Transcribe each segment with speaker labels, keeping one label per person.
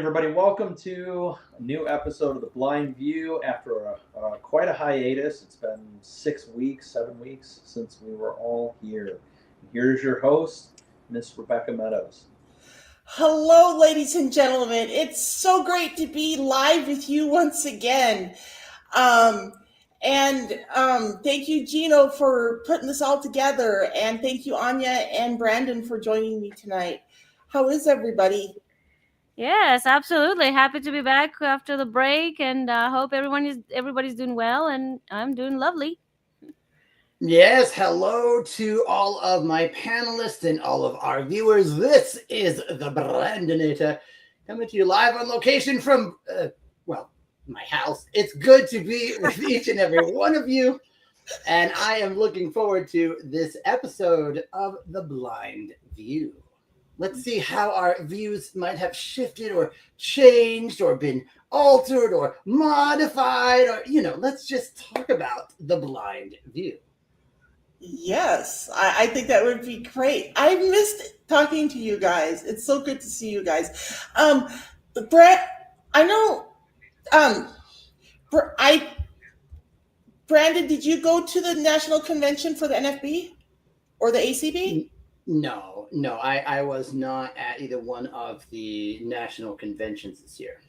Speaker 1: everybody. Welcome to a new episode of The Blind View after quite a hiatus. It's been 6 weeks, 7 weeks since we were all here. Here's your host, Miss Rebecca Meadows.
Speaker 2: Hello, ladies and gentlemen. It's so great to be live with you once again. Um, and thank you, Gino, for putting this all together. And thank you, Anya and Brandon, for joining me tonight. How is everybody?
Speaker 3: Yes, absolutely. Happy to be back after the break, and hope everybody's doing well, and I'm doing lovely.
Speaker 4: Yes, hello to all of my panelists and all of our viewers. This is the Brandonator coming to you live on location from, my house. It's good to be with each and every one of you, and I am looking forward to this episode of The Blind View. Let's see how our views might have shifted or changed or been altered or modified, or, let's just talk about The Blind View.
Speaker 2: Yes, I think that would be great. I missed talking to you guys. It's so good to see you guys. Brett, I know. Um, I Brandon, did you go to the national convention for the NFB or the ACB?
Speaker 4: No, I was not at either one of the national conventions this year.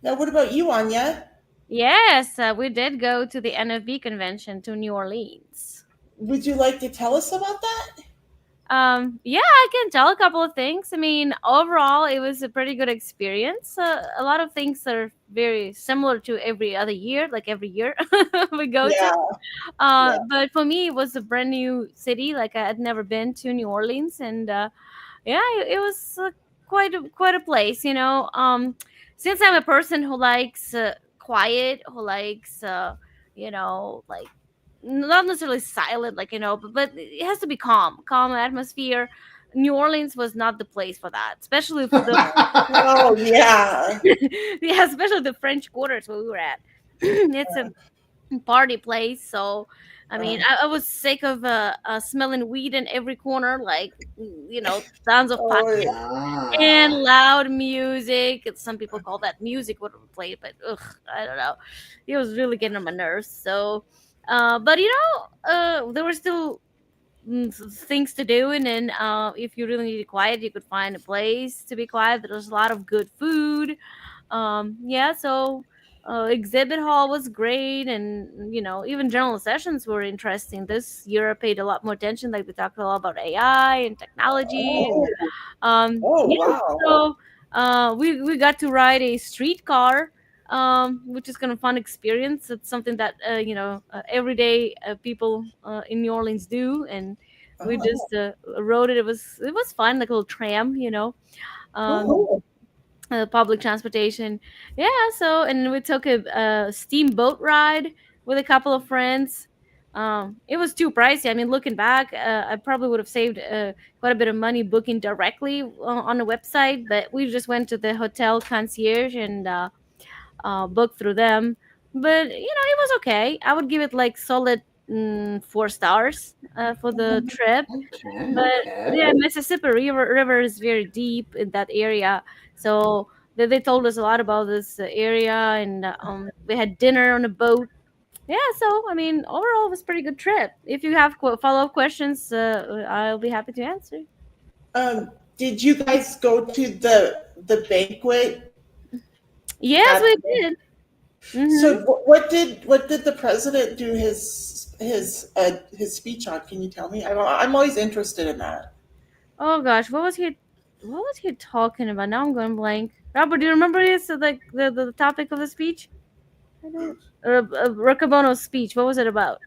Speaker 2: Now, what about you, Anya?
Speaker 3: Yes, we did go to the NFB convention to New Orleans.
Speaker 2: Would you like to tell us about that?
Speaker 3: Yeah, I can tell a couple of things. I mean, overall, it was a pretty good experience. A lot of things are very similar to every other year, like every year we go to. But for me, it was a brand new city. Like I had never been to New Orleans, and it was quite a place. Since I'm a person who likes quiet, who likes like not necessarily silent, like but it has to be calm atmosphere. New Orleans was not the place for that, especially for the
Speaker 2: Oh yeah.
Speaker 3: yeah, especially the French Quarters where we were at. It's a party place, so I mean, I was sick of smelling weed in every corner, like sounds of pot and loud music. Some people call that music what we played, but I don't know. It was really getting on my nerves. So, but there were still things to do, and then if you really needed quiet, you could find a place to be quiet. There was a lot of good food. So exhibit hall was great, and even general sessions were interesting. This year I paid a lot more attention, like we talked a lot about AI and technology.
Speaker 2: Wow.
Speaker 3: So we got to ride a streetcar, which is kind of fun experience. It's something that everyday people in New Orleans do, and we just rode it. It was fun, like a little tram, public transportation. Yeah, so and we took a steamboat ride with a couple of friends. It was too pricey. I mean, looking back, I probably would have saved quite a bit of money booking directly on the website, but we just went to the hotel concierge and booked through them. But it was okay. I would give it like solid 4 stars for the trip. But yeah, Mississippi River is very deep in that area, so they told us a lot about this area, and we had dinner on a boat. Yeah, so I mean, overall, it was a pretty good trip. If you have follow-up questions, I'll be happy to answer.
Speaker 2: Did you guys go to the banquet?
Speaker 3: Yes, we did.
Speaker 2: Mm-hmm. So what did the president do his speech on? Can you tell me? I'm always interested in that.
Speaker 3: Oh gosh, what was he talking about? Now I'm going blank. Robert, do you remember this? Like the topic of the speech? I don't. Roccabono's speech. What was it about?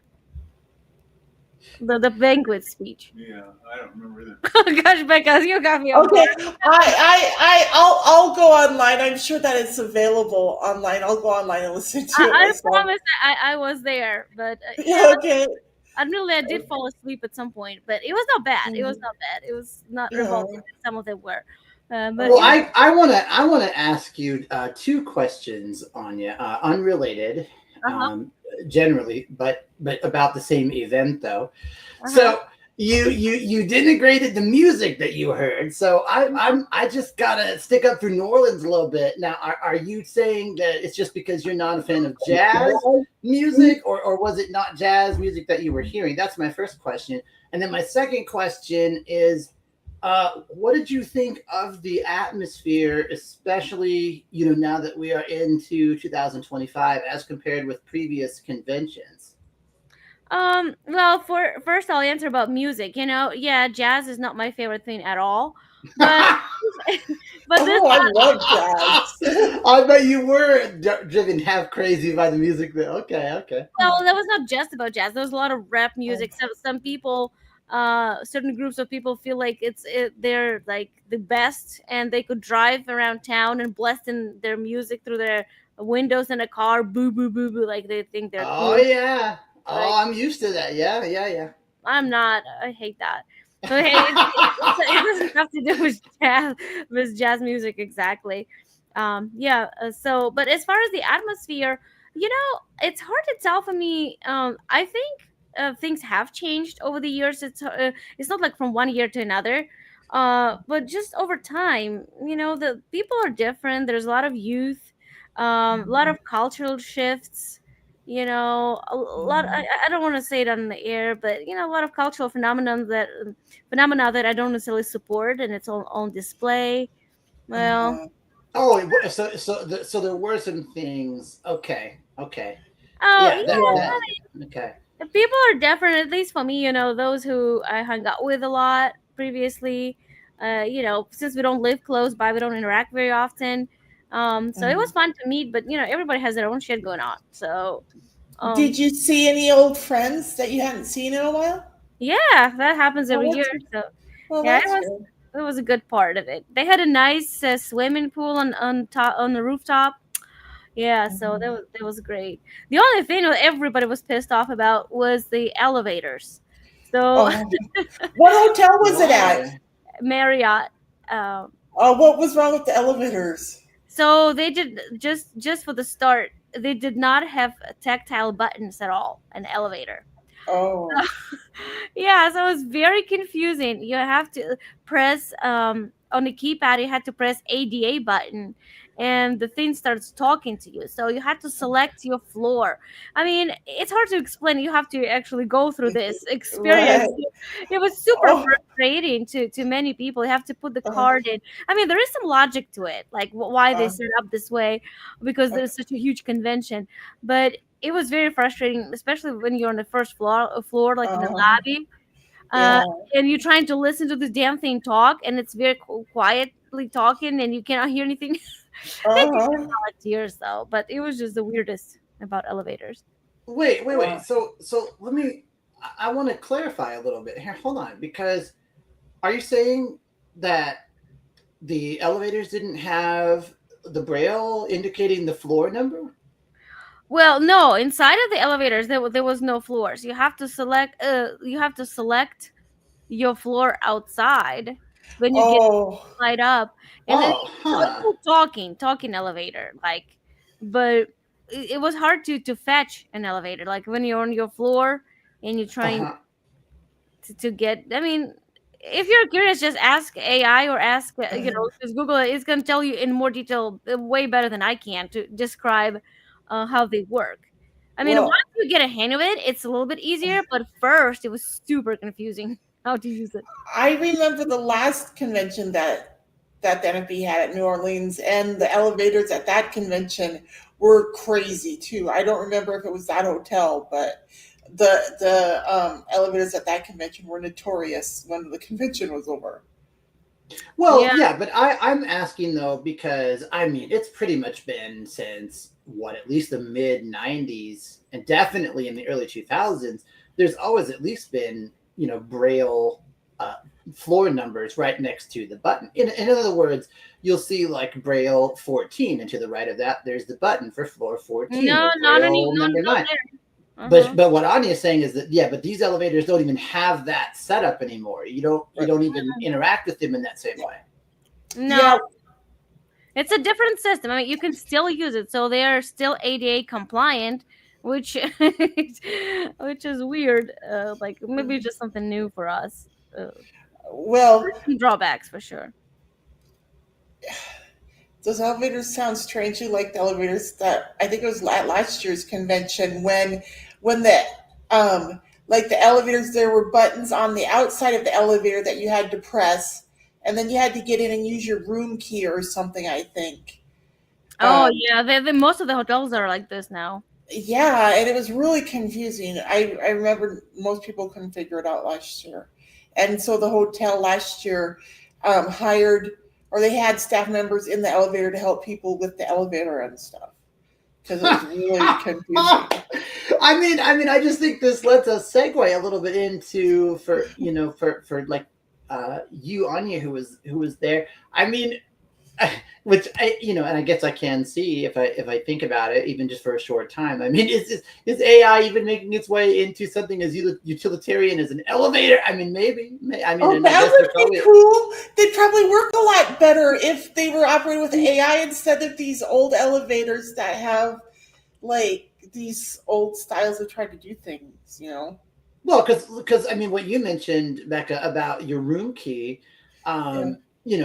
Speaker 3: The banquet speech.
Speaker 1: Yeah, I don't remember either.
Speaker 3: Oh gosh, Becca, you got me.
Speaker 2: Okay, I'll go online. I'm sure that it's available online. I'll go online and listen to it.
Speaker 3: I promise I was there, but
Speaker 2: okay.
Speaker 3: Admittedly, I did fall asleep at some point, but it was not bad. It was not bad. It was not revolting. Some of them were.
Speaker 4: Well, I want to ask you 2 questions, Anya, unrelated, generally, but about the same event though. So you denigrated the music that you heard. So I just gotta stick up for New Orleans a little bit. Now, are you saying that it's just because you're not a fan of jazz music, or was it not jazz music that you were hearing? That's my first question. And then my second question is, what did you think of the atmosphere, especially now that we are into 2025, as compared with previous conventions?
Speaker 3: Well, for first I'll answer about music. Yeah, jazz is not my favorite thing at all, but but this
Speaker 2: Oh, I love jazz.
Speaker 4: I bet you were driven half crazy by the music there. Okay, okay.
Speaker 3: well, that was not just about jazz. There was a lot of rap music. Some people, certain groups of people feel like they're like the best, and they could drive around town and blast in their music through their windows in a car, boo boo boo boo, like they think they're
Speaker 4: Oh
Speaker 3: cool.
Speaker 4: yeah.
Speaker 3: Like,
Speaker 4: Oh, I'm used to that. Yeah, yeah, yeah.
Speaker 3: I'm not. I hate that. So hey, it doesn't have to do with jazz music exactly. Yeah. But as far as the atmosphere, it's hard to tell for me. I think things have changed over the years. It's not like from one year to another. But just over time, the people are different. There's a lot of youth, a lot of cultural shifts, a lot. I don't want to say it on the air, but a lot of cultural phenomena that I don't necessarily support, and it's all on display. Well,
Speaker 2: Uh-huh.
Speaker 4: Oh, so there were some things. Okay, okay.
Speaker 3: oh
Speaker 4: Yeah, that
Speaker 3: yeah,
Speaker 2: Yeah.
Speaker 4: that okay.
Speaker 3: the people are different. At least for me, those who I hung out with a lot previously. Since we don't live close by, we don't interact very often. So it was fun to meet, but everybody has their own shit going on. So,
Speaker 2: Did you see any old friends that you hadn't seen in a while?
Speaker 3: yeah, that happens every
Speaker 2: Oh,
Speaker 3: year.
Speaker 2: that's
Speaker 3: So
Speaker 2: well,
Speaker 3: yeah,
Speaker 2: that's good.
Speaker 3: it was a good part of it. They had a nice swimming pool on the rooftop. Yeah, so
Speaker 2: Mhm.
Speaker 3: that was great. The only thing that everybody was pissed off about was the elevators. So
Speaker 2: Oh, what hotel was it at?
Speaker 4: Why?
Speaker 3: Marriott. Um,
Speaker 2: Oh, what was wrong with the elevators?
Speaker 3: so they did just for the start. They did not have tactile buttons at all in the elevator.
Speaker 2: Oh,
Speaker 3: Yeah, so it was very confusing. You have to press on the keypad, you had to press ADA button, and the thing starts talking to you. So you had to select your floor. I mean, it's hard to explain. You have to actually go through this
Speaker 2: right.
Speaker 3: experience. It was super
Speaker 2: Oh,
Speaker 3: frustrating to many people. You have to put the
Speaker 2: uh,
Speaker 3: card in. I mean, there is some logic to it, like why they
Speaker 2: uh,
Speaker 3: set up this way, because
Speaker 2: uh,
Speaker 3: there's such a huge convention. But it was very frustrating, especially when you're on the first floor, like in the
Speaker 2: uh,
Speaker 3: lobby, uh,
Speaker 2: yeah.
Speaker 3: and you're trying to listen to this damn thing talk, and it's very quietly talking, and you cannot hear anything. They did
Speaker 2: Uh-huh.
Speaker 3: volunteers though, but it was just the weirdest about elevators.
Speaker 4: Wait.
Speaker 2: Wow.
Speaker 4: So let me. I want to clarify a little bit here. Hold on, because are you saying that the elevators didn't have the braille indicating the floor number?
Speaker 3: Well, no, inside of the elevators there was no floors. You have to select your floor outside when you get
Speaker 2: Oh,
Speaker 3: light up, and then
Speaker 4: Oh,
Speaker 3: it
Speaker 4: huh.
Speaker 3: was talking elevator, like, but it was hard to fetch an elevator, like when you're on your floor and you're
Speaker 4: Uh
Speaker 3: trying
Speaker 4: huh.
Speaker 3: to get. I mean, if you're curious, just ask AI or ask just Google it. It's going to tell you in more detail, way better than I can, to describe how they work. I mean, once
Speaker 2: well,
Speaker 3: you get a hang of it, it's a little bit easier, but first it was super confusing how to use it.
Speaker 2: I remember the last convention that the NFB had at New Orleans, and the elevators at that convention were crazy too. I don't remember if it was that hotel, but the elevators at that convention were notorious when the convention was over.
Speaker 4: Well,
Speaker 3: Yeah.
Speaker 4: yeah, but I'm asking though because I mean it's pretty much been since what at least the mid '90s and definitely in the early 2000s. There's always at least been braille uh, floor numbers right next to the button. In other words, you'll see like braille 14, and to the right of that there's the button for floor 14
Speaker 3: No,
Speaker 4: or
Speaker 3: not any,
Speaker 4: braille
Speaker 3: no,
Speaker 4: number
Speaker 3: no
Speaker 4: 9.
Speaker 3: there. Uh-huh.
Speaker 4: But what Anya's saying is that yeah, but these elevators don't even have that setup anymore. You don't even interact with them in that same way.
Speaker 3: No,
Speaker 2: Yeah,
Speaker 3: it's a different system. I mean, you can still use it, so they are still ADA compliant which which is weird. Like maybe just something new for us.
Speaker 2: Well,
Speaker 3: Some drawbacks for sure.
Speaker 2: those elevators sound strangely like the elevators that I think it was at last year's convention when the like the elevators, there were buttons on the outside of the elevator that you had to press, and then you had to get in and use your room key or something, I think.
Speaker 3: Oh
Speaker 2: Um,
Speaker 3: yeah, most of the hotels are like this now.
Speaker 2: yeah, and it was really confusing. I remember most people couldn't figure it out last year. And so the hotel last year hired, or they had staff members in the elevator to help people with the elevator and stuff because it was really confusing.
Speaker 4: I just think this lets us segue a little bit into for like you, Anya, who was there. I mean, which and I guess I can see if I think about it, even just for a short time. I mean, is AI even making its way into something as utilitarian as an elevator? I mean, maybe. I mean,
Speaker 2: Oh,
Speaker 4: and I
Speaker 2: that
Speaker 4: guess they're
Speaker 2: would be
Speaker 4: probably.
Speaker 2: cool. They'd probably work a lot better if they were operating with AI instead of these old elevators that have like these old styles of trying to do things, you know?
Speaker 4: Well, because I mean, what you mentioned, Becca, about your room key,
Speaker 2: Yeah.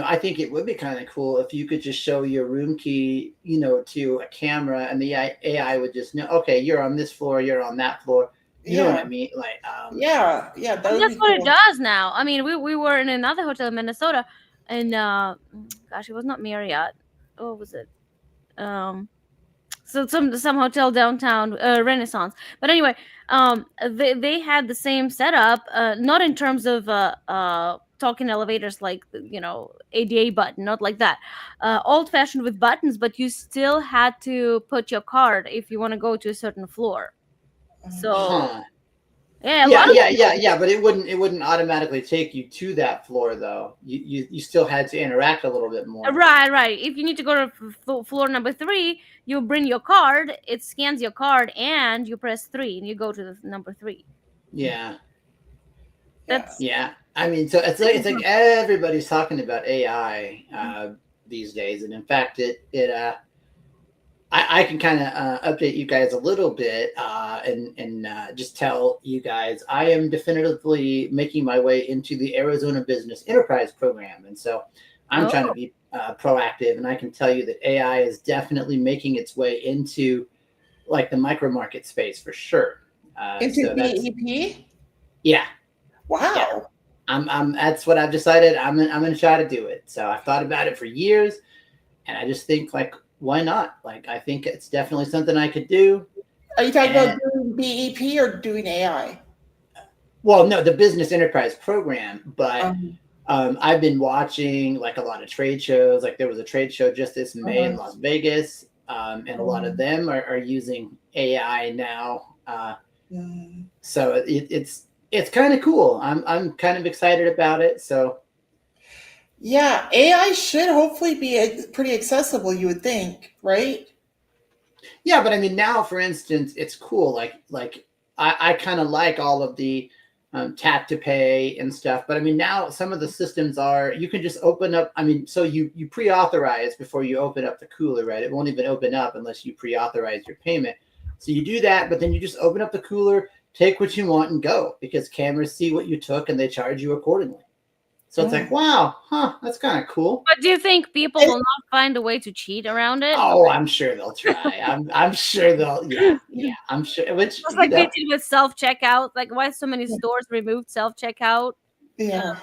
Speaker 4: I think it would be kind of cool if you could just show your room key, to a camera, and the AI would just know, okay, you're on this floor, you're on that floor. You know what I
Speaker 2: Yeah.
Speaker 4: mean? Like,
Speaker 2: Yeah, that
Speaker 3: And
Speaker 2: would
Speaker 3: that's
Speaker 2: be
Speaker 3: what it
Speaker 2: cool.
Speaker 3: does now. I mean, we were in another hotel in Minnesota, and gosh, it was not Marriott. What was it? Um, so some hotel downtown, Renaissance. But anyway, they had the same setup, not in terms of talking elevators like ADA button, not like that, old fashioned with buttons, but you still had to put your card if you want to go to a certain floor. So
Speaker 4: huh?
Speaker 3: yeah, a
Speaker 4: Yeah,
Speaker 3: lot of
Speaker 4: yeah, yeah, yeah. But it wouldn't automatically take you to that floor, though. You still had to interact a little bit more.
Speaker 3: right. If you need to go to floor number 3, you bring your card. It scans your card, and you press 3, and you go to the number 3.
Speaker 4: Yeah.
Speaker 2: Yeah.
Speaker 3: That's
Speaker 4: Yeah, I mean, so it's like everybody's talking about AI these days, and in fact, I can kind of update you guys a little bit and just tell you guys I am definitively making my way into the Arizona Business Enterprise Program, and so I'm trying to
Speaker 3: oh
Speaker 4: be proactive, and I can tell you that AI is definitely making its way into like the micro market space for sure.
Speaker 2: Into
Speaker 4: So that's
Speaker 2: BEP?
Speaker 4: yeah, yeah.
Speaker 2: Wow.
Speaker 4: I'm that's what I've decided. I'm gonna try to do it. So I've thought about it for years, and I just think like, why not? Like, I think it's definitely something I could do.
Speaker 2: Are you talking about
Speaker 4: And
Speaker 2: doing BEP or doing AI?
Speaker 4: well, no, the business enterprise program, but
Speaker 2: Um,
Speaker 4: I've been watching like a lot of trade shows. Like there was a trade show just this May in
Speaker 2: uh,
Speaker 4: Las Vegas, and a lot of
Speaker 2: um,
Speaker 4: them are using AI now.
Speaker 2: um,
Speaker 4: So it's kind of cool. I'm kind of excited about it. So
Speaker 2: yeah, AI should hopefully be pretty accessible, you would think, right?
Speaker 4: yeah, but I mean now, for instance, it's cool. Like I kind of like all of the tap to pay and stuff. But I mean now some of the systems are you can just open up. I mean, so you pre-authorize before you open up the cooler, right? It won't even open up unless you pre-authorize your payment. So you do that, but then you just open up the cooler, take what you want, and go because cameras see what you took and they charge you accordingly. So it's like,
Speaker 2: Oh.
Speaker 4: wow, huh? That's kind of cool.
Speaker 3: But do you think people will not find a way to cheat around it?
Speaker 4: Oh, I'm sure they'll try. I'm sure they'll. Yeah, yeah. I'm sure. Which
Speaker 3: Just like they did with self checkout. Like, why so many stores removed self checkout
Speaker 2: Yeah.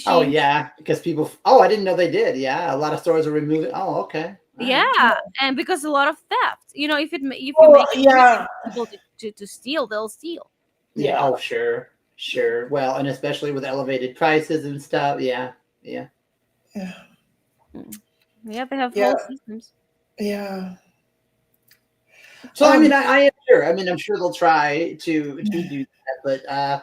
Speaker 4: Oh
Speaker 3: machines?
Speaker 4: yeah, because people. Oh, I didn't know they did. Yeah, a lot of stores are removing. Oh, okay. All right.
Speaker 3: Yeah, and because a lot of theft. If you
Speaker 2: Oh,
Speaker 3: make it easy
Speaker 2: yeah.
Speaker 3: for people to steal, they'll steal.
Speaker 4: Yeah.
Speaker 2: Yeah.
Speaker 4: Oh, sure, sure. Well, and especially with elevated prices and stuff. Yeah, yeah.
Speaker 2: Yeah.
Speaker 3: Yeah, they have
Speaker 2: Yeah.
Speaker 3: whole systems.
Speaker 2: Yeah.
Speaker 4: So I mean,
Speaker 2: Um,
Speaker 4: I am sure. I mean, I'm sure they'll try to do that, but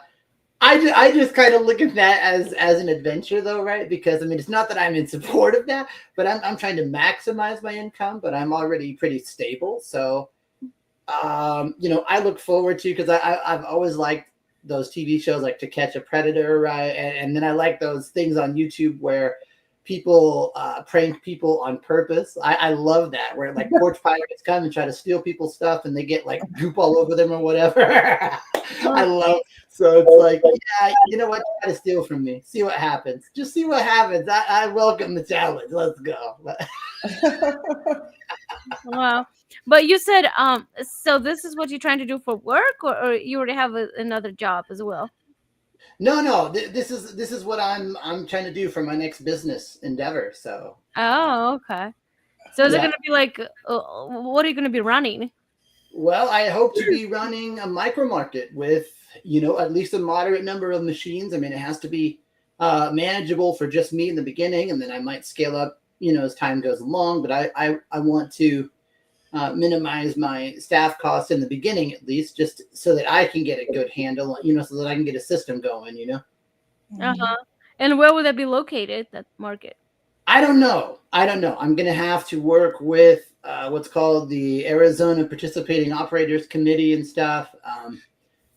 Speaker 4: I just kind of look at that as an adventure, though, right? Because I mean, it's not that I'm in support of that, but I'm trying to maximize my income, but I'm already pretty stable, so I look forward to because I've always liked those TV shows like To Catch a Predator, right? And then I like those things on YouTube where people prank people on purpose. I love that, where like porch pirates come and try to steal people's stuff and they get like goop all over them or whatever. I love. So it's like, yeah, you know what? Try to steal from me. See what happens. Just see what happens. I welcome the challenge. Let's go.
Speaker 3: Wow. But you said so this is what you're trying to do for work, or you already have another job as well?
Speaker 4: No. This is what I'm trying to do for my next business endeavor. So.
Speaker 3: Oh, okay. So is it
Speaker 4: Yeah.
Speaker 3: going to be like what are you going to be running?
Speaker 4: Well, I hope to be running a micro market with, at least a moderate number of machines. I mean, it has to be manageable for just me in the beginning, and then I might scale up, as time goes along. But I want to minimize my staff costs in the beginning, at least, just so that I can get a good handle, so that I can get a system going,
Speaker 3: Uh-huh. And where would that be located, that market?
Speaker 4: I don't know. I'm going to have to work with what's called the Arizona Participating Operators Committee and stuff.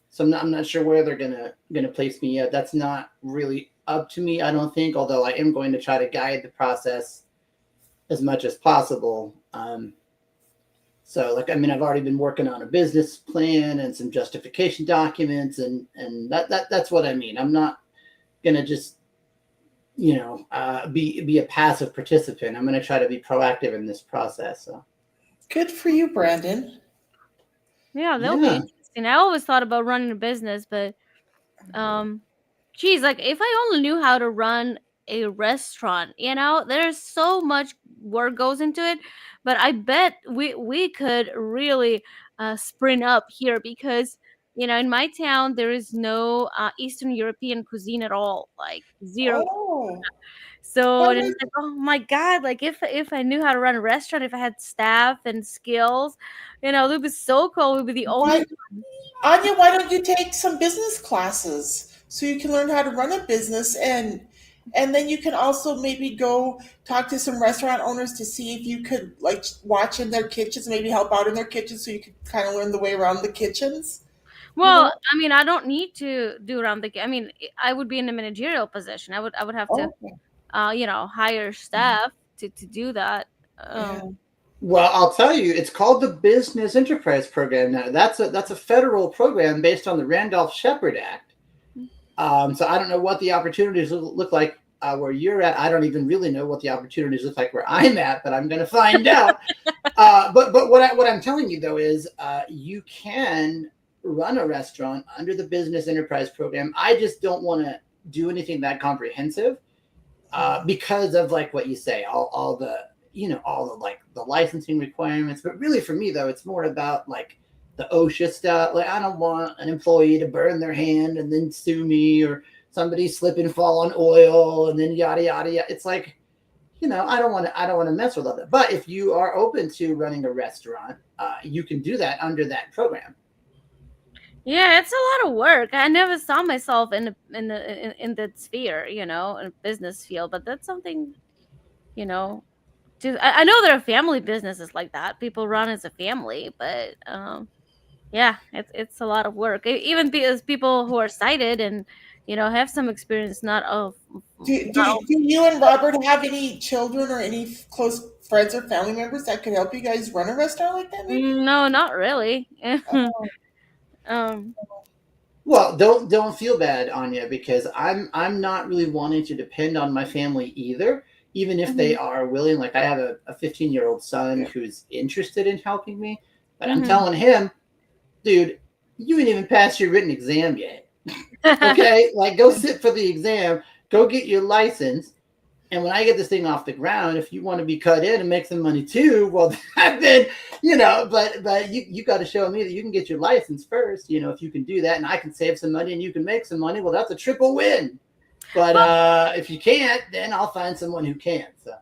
Speaker 4: So I'm not sure where they're gonna place me yet. That's not really up to me, I don't think. Although I am going to try to guide the process as much as possible. So I've already been working on a business plan and some justification documents, and that's what I mean. I'm not gonna just be a passive participant. I'm going to try to be proactive in this process. So.
Speaker 2: Good for you, Brandon.
Speaker 3: Yeah, that'll be interesting. I always thought about running a business, but geez, like if I only knew how to run a restaurant, there's so much work goes into it, but I bet we could really sprint up here because in my town there is no Eastern European cuisine at all, like zero.
Speaker 2: Oh,
Speaker 3: So
Speaker 2: what
Speaker 3: and it's like, oh my God, like if I knew how to run a restaurant, if I had staff and skills, it would be so cool. We'd be the only one.
Speaker 2: Anya, why don't you take some business classes so you can learn how to run a business, and then you can also maybe go talk to some restaurant owners to see if you could like watch in their kitchens, maybe help out in their kitchens so you could kind of learn the way around the kitchens.
Speaker 3: Well, I mean, I don't need to do around the. I mean, I would be in a managerial position. I would have to,
Speaker 2: Okay.
Speaker 3: hire staff to do that.
Speaker 2: Yeah.
Speaker 4: Well, I'll tell you, it's called the Business Enterprise Program now. That's a federal program based on the Randolph-Shepard Act. So I don't know what the opportunities look like where you're at. I don't even really know what the opportunities look like where I'm at, but I'm going to find out. But what I'm telling you though is you can run a restaurant under the Business Enterprise Program. I just don't want to do anything that comprehensive because of like what you say, all the like the licensing requirements. But really for me though, it's more about like the OSHA stuff. Like I don't want an employee to burn their hand and then sue me, or somebody slip and fall on oil and then yada yada yada. It's like, I don't want to mess with all that. But if you are open to running a restaurant, you can do that under that program.
Speaker 3: Yeah, it's a lot of work. I never saw myself in that sphere, in a business field. But that's something, I know there are family businesses like that. People run as a family, but yeah, it's a lot of work. Even because people who are sighted and have some experience, not of.
Speaker 2: Do you and Robert have any children or any close friends or family members that could help you guys run a restaurant like that? Maybe?
Speaker 3: No, not really.
Speaker 4: Well, don't feel bad, Anya, because I'm not really wanting to depend on my family either, even if they are willing. Like I have a 15-year-old son who's interested in helping me, but I'm telling him, dude, you ain't even passed your written exam yet. Okay, like go sit for the exam, go get your license, and when I get this thing off the ground, if you want to be cut in and make some money too, well, then but you got to show me that you can get your license first. If you can do that, and I can save some money and you can make some money, well, that's a triple win. But if you can't, then I'll find someone who can. So.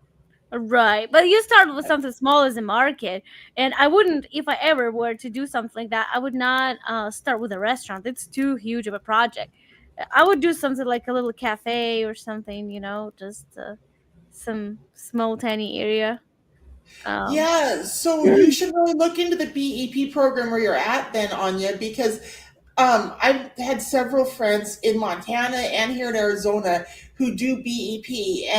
Speaker 3: Right, but you start with something small as a market, and I wouldn't, if I ever were to do something like that, I would not start with a restaurant. It's too huge of a project. I would do something like a little cafe or something, just some small tiny area.
Speaker 2: Yeah, so you should really look into the BEP program where you're at then, Anya, because I've had several friends in Montana and here in Arizona who do BEP,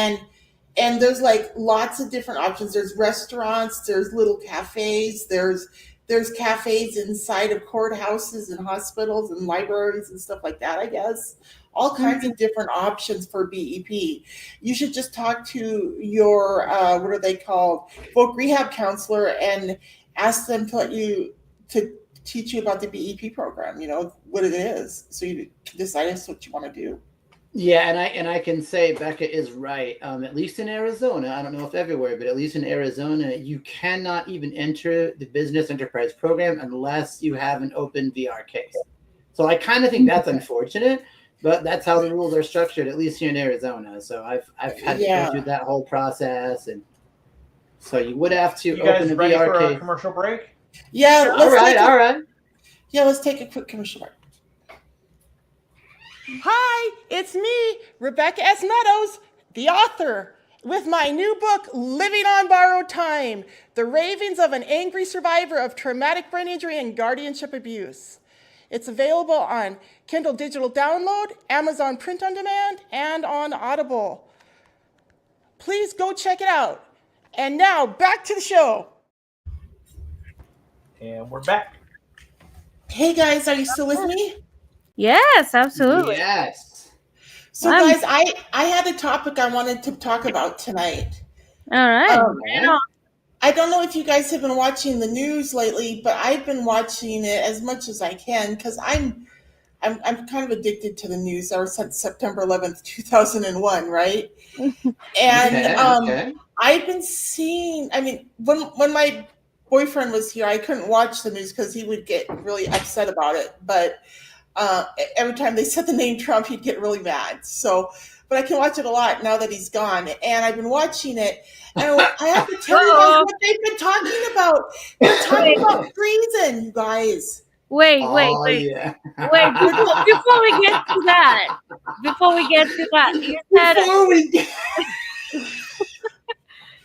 Speaker 2: and there's like lots of different options. There's restaurants, there's little cafes, there's cafes inside of courthouses and hospitals and libraries and stuff like that, I guess. All kinds of different options for BEP. You should just talk to your what are they called, folk rehab counselor, and ask them to let you to teach you about the BEP program. You know what it is, so you can decide what you want to do.
Speaker 4: Yeah, and I can say Becca is right. At least in Arizona, I don't know if everywhere, but at least in Arizona, you cannot even enter the business enterprise program unless you have an open VR case. So I kind of think that's unfortunate, but that's how the rules are structured, at least here in Arizona. So I've had to go through that whole process, and so you would have to open a
Speaker 1: ready
Speaker 4: VR
Speaker 1: for
Speaker 4: case.
Speaker 1: a commercial break?
Speaker 2: Yeah.
Speaker 4: All right.
Speaker 2: Yeah, let's take a quick commercial break. Hi, it's me, Rebecca S. Meadows, the author, with my new book, Living on Borrowed Time, The Ravings of an Angry Survivor of Traumatic Brain Injury and Guardianship Abuse. It's available on Kindle Digital Download, Amazon Print on Demand, and on Audible. Please go check it out. And now, back to the show.
Speaker 1: And we're back.
Speaker 2: Hey guys, are you still with me?
Speaker 3: Yes, absolutely.
Speaker 4: Yes.
Speaker 2: So guys, I had a topic I wanted to talk about tonight.
Speaker 3: All right.
Speaker 2: I don't know if you guys have been watching the news lately, but I've been watching it as much as I can because I'm kind of addicted to the news ever since September 11th, 2001, right? And I've been seeing, I mean, when my boyfriend was here, I couldn't watch the news because he would get really upset about it. But every time they said the name Trump, he'd get really mad. So, but I can watch it a lot now that he's gone. And I've been watching it. And I have to tell you guys what they've been talking about. They're talking about treason, you guys.
Speaker 3: Wait.
Speaker 4: Yeah.
Speaker 3: Wait, before we get to that,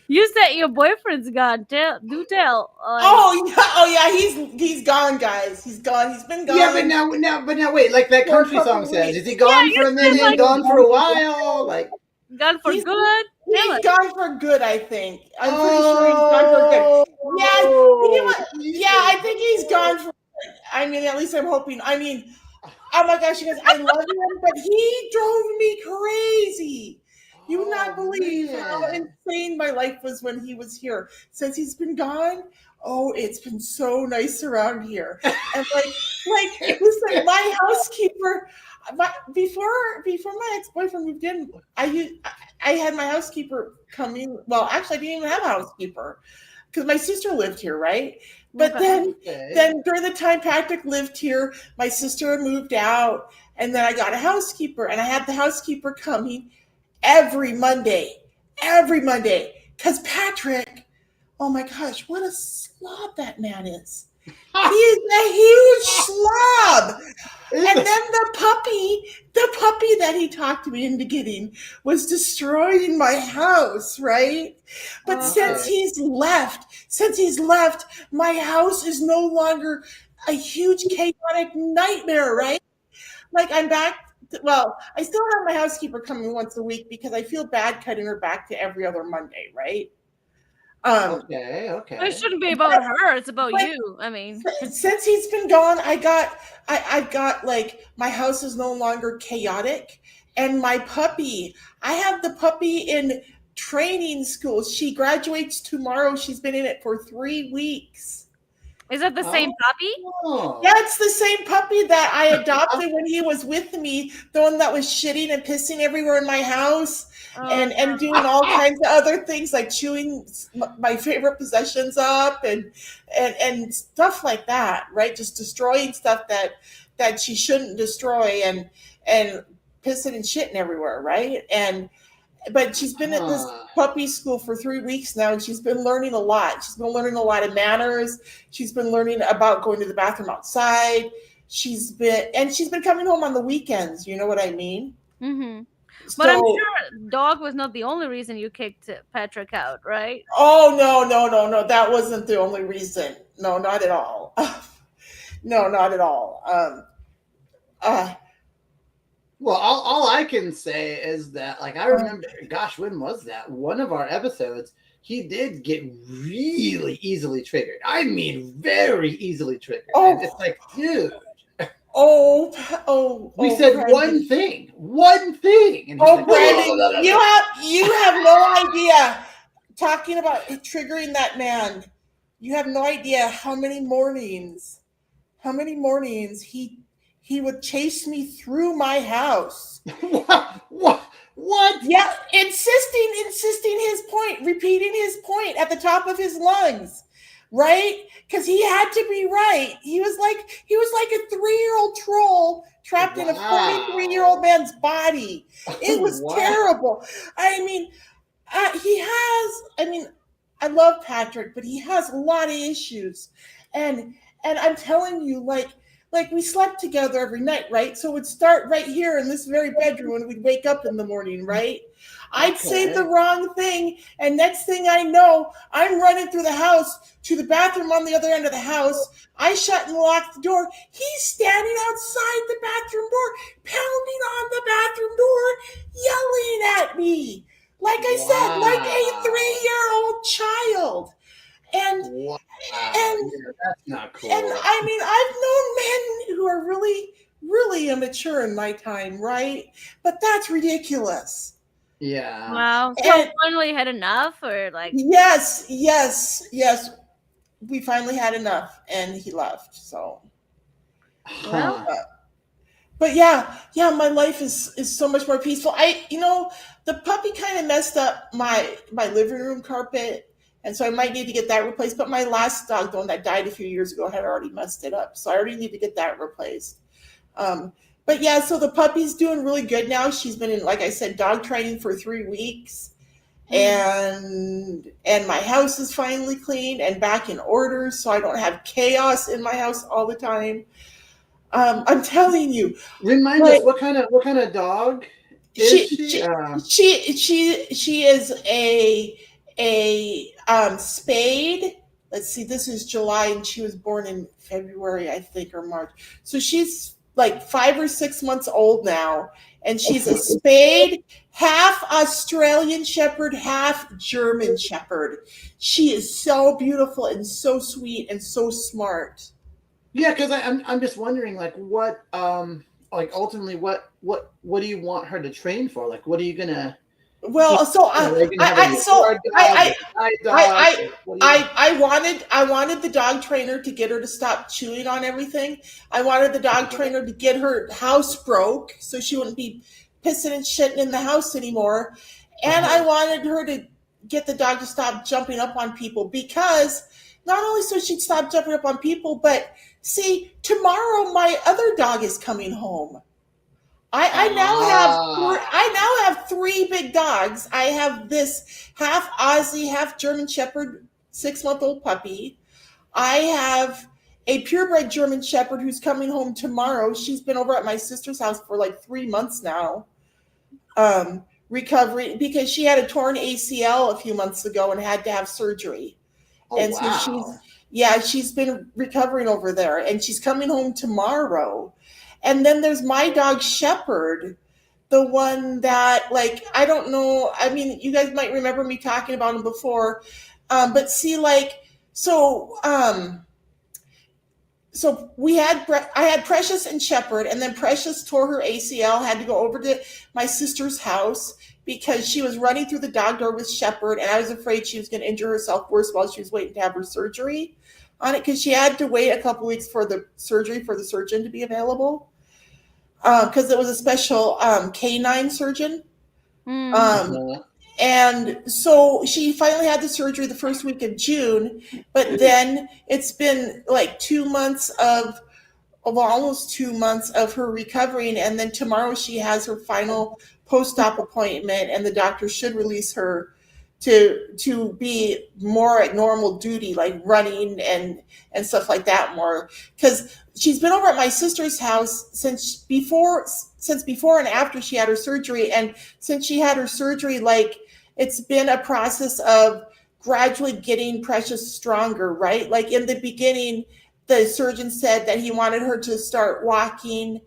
Speaker 3: you said your boyfriend's gone. Do tell.
Speaker 2: Oh yeah, he's gone, guys. He's gone. He's been gone.
Speaker 4: Yeah, but now, wait. Like that country song says, is he gone for a minute? Like, gone for a while? Like
Speaker 3: gone for good?
Speaker 2: He's gone for good. I think. I'm pretty sure he's gone for good. Yeah, I think he's gone for. I mean, at least I'm hoping. I mean, oh my gosh, you guys, I love him, but he drove me crazy. You would not believe how insane my life was when he was here. Since he's been gone, it's been so nice around here. And like listen, my housekeeper, before my ex-boyfriend moved in, I had my housekeeper coming. Well, actually, I didn't even have a housekeeper because my sister lived here, right? But then during the time Patrick lived here, my sister had moved out, and then I got a housekeeper, and I had the housekeeper coming every Monday, because Patrick, oh my gosh, what a slob that man is. He is a huge slob. And then the puppy that he talked me into getting was destroying my house, right? But since he's left, my house is no longer a huge chaotic nightmare, right? Like I'm back. Well, I still have my housekeeper coming once a week because I feel bad cutting her back to every other Monday, right?
Speaker 4: Okay.
Speaker 3: It shouldn't be about her. It's about you. I mean,
Speaker 2: since he's been gone, I've got like my house is no longer chaotic, and my puppy. I have the puppy in training school. She graduates tomorrow. She's been in it for 3 weeks.
Speaker 3: Is that the same puppy?
Speaker 2: Yeah, it's the same puppy that I adopted when he was with me, the one that was shitting and pissing everywhere in my house and doing all kinds of other things like chewing my favorite possessions up and stuff like that, right? Just destroying stuff that she shouldn't destroy and pissing and shitting everywhere, right? But she's been at this puppy school for 3 weeks now, and she's been learning a lot. She's been learning a lot of manners. She's been learning about going to the bathroom outside. She's been coming home on the weekends. You know what I mean?
Speaker 3: Mm-hmm. But I'm sure dog was not the only reason you kicked Patrick out, right?
Speaker 2: Oh, no. That wasn't the only reason. No, not at all. No, not at all.
Speaker 4: Well, all I can say is that, like, I remember, gosh, when was that? One of our episodes, he did get really easily triggered. I mean, very easily triggered.
Speaker 2: Oh.
Speaker 4: And it's like, dude. We said
Speaker 2: Brandon.
Speaker 4: one thing, and he's like,
Speaker 2: Brandon, you have no idea. Talking about triggering that man, you have no idea how many mornings he would chase me through my house.
Speaker 4: What?
Speaker 2: Yeah, insisting his point, repeating his point at the top of his lungs, right? Because he had to be right. He was like a 3-year-old troll trapped in a 43-year-old man's body. It was terrible. I mean, I love Patrick, but he has a lot of issues, and I'm telling you, like we slept together every night, right? So it would start right here in this very bedroom when we'd wake up in the morning, right? I'd say the wrong thing, and next thing I know, I'm running through the house to the bathroom on the other end of the house. I shut and lock the door. He's standing outside the bathroom door, pounding on the bathroom door, yelling at me. Like I said, like a 3-year-old child. And
Speaker 4: that's not cool.
Speaker 2: And I mean, I've known men who are really, really immature in my time, right? But that's ridiculous.
Speaker 4: Yeah.
Speaker 3: Wow. So finally had enough, or like?
Speaker 2: Yes. We finally had enough, and he left. So.
Speaker 3: Well.
Speaker 2: But yeah, my life is so much more peaceful. The puppy kind of messed up my living room carpet. And so I might need to get that replaced. But my last dog, the one that died a few years ago, had already messed it up. So I already need to get that replaced. But yeah, so the puppy's doing really good now. She's been in, like I said, dog training for 3 weeks. And my house is finally clean and back in order. So I don't have chaos in my house all the time. I'm telling you.
Speaker 4: Remind us, what kind of dog is she?
Speaker 2: She is a spayed. Let's see, this is July, and she was born in February, I think, or March. So she's like 5 or 6 months old now, and she's a spayed, half Australian Shepherd, half German Shepherd. She is so beautiful and so sweet and so smart.
Speaker 4: Yeah, because I'm just wondering, like, what ultimately what do you want her to train for? Like, what are you gonna?
Speaker 2: Well, so I wanted the dog trainer to get her to stop chewing on everything. I wanted the dog trainer to get her housebroke so she wouldn't be pissing and shitting in the house anymore. And I wanted her to get the dog to stop jumping up on people, because not only so she'd stop jumping up on people, but see, tomorrow my other dog is coming home. I now have 3 big dogs. I have this half Aussie, half German Shepherd, 6-month-old puppy. I have a purebred German Shepherd who's coming home tomorrow. She's been over at my sister's house for like 3 months now, recovering because she had a torn ACL a few months ago and had to have surgery. So she's been recovering over there, and she's coming home tomorrow. And then there's my dog Shepherd, the one that, like, I don't know. I mean, you guys might remember me talking about him before. But see, like, so I had Precious and Shepherd, and then Precious tore her ACL, had to go over to my sister's house because she was running through the dog door with Shepherd, and I was afraid she was going to injure herself worse while she was waiting to have her surgery on it, because she had to wait a couple weeks for the surgery for the surgeon to be available, because it was a special canine surgeon. And so she finally had the surgery the first week of June, but then it's been like 2 months almost 2 months of her recovering, and then tomorrow she has her final post-op appointment, and the doctor should release her to be more at normal duty, like running and stuff like that more, because she's been over at my sister's house since before and after she had her surgery. And since she had her surgery, like, it's been a process of gradually getting Precious stronger, right? Like, in the beginning, the surgeon said that he wanted her to start walking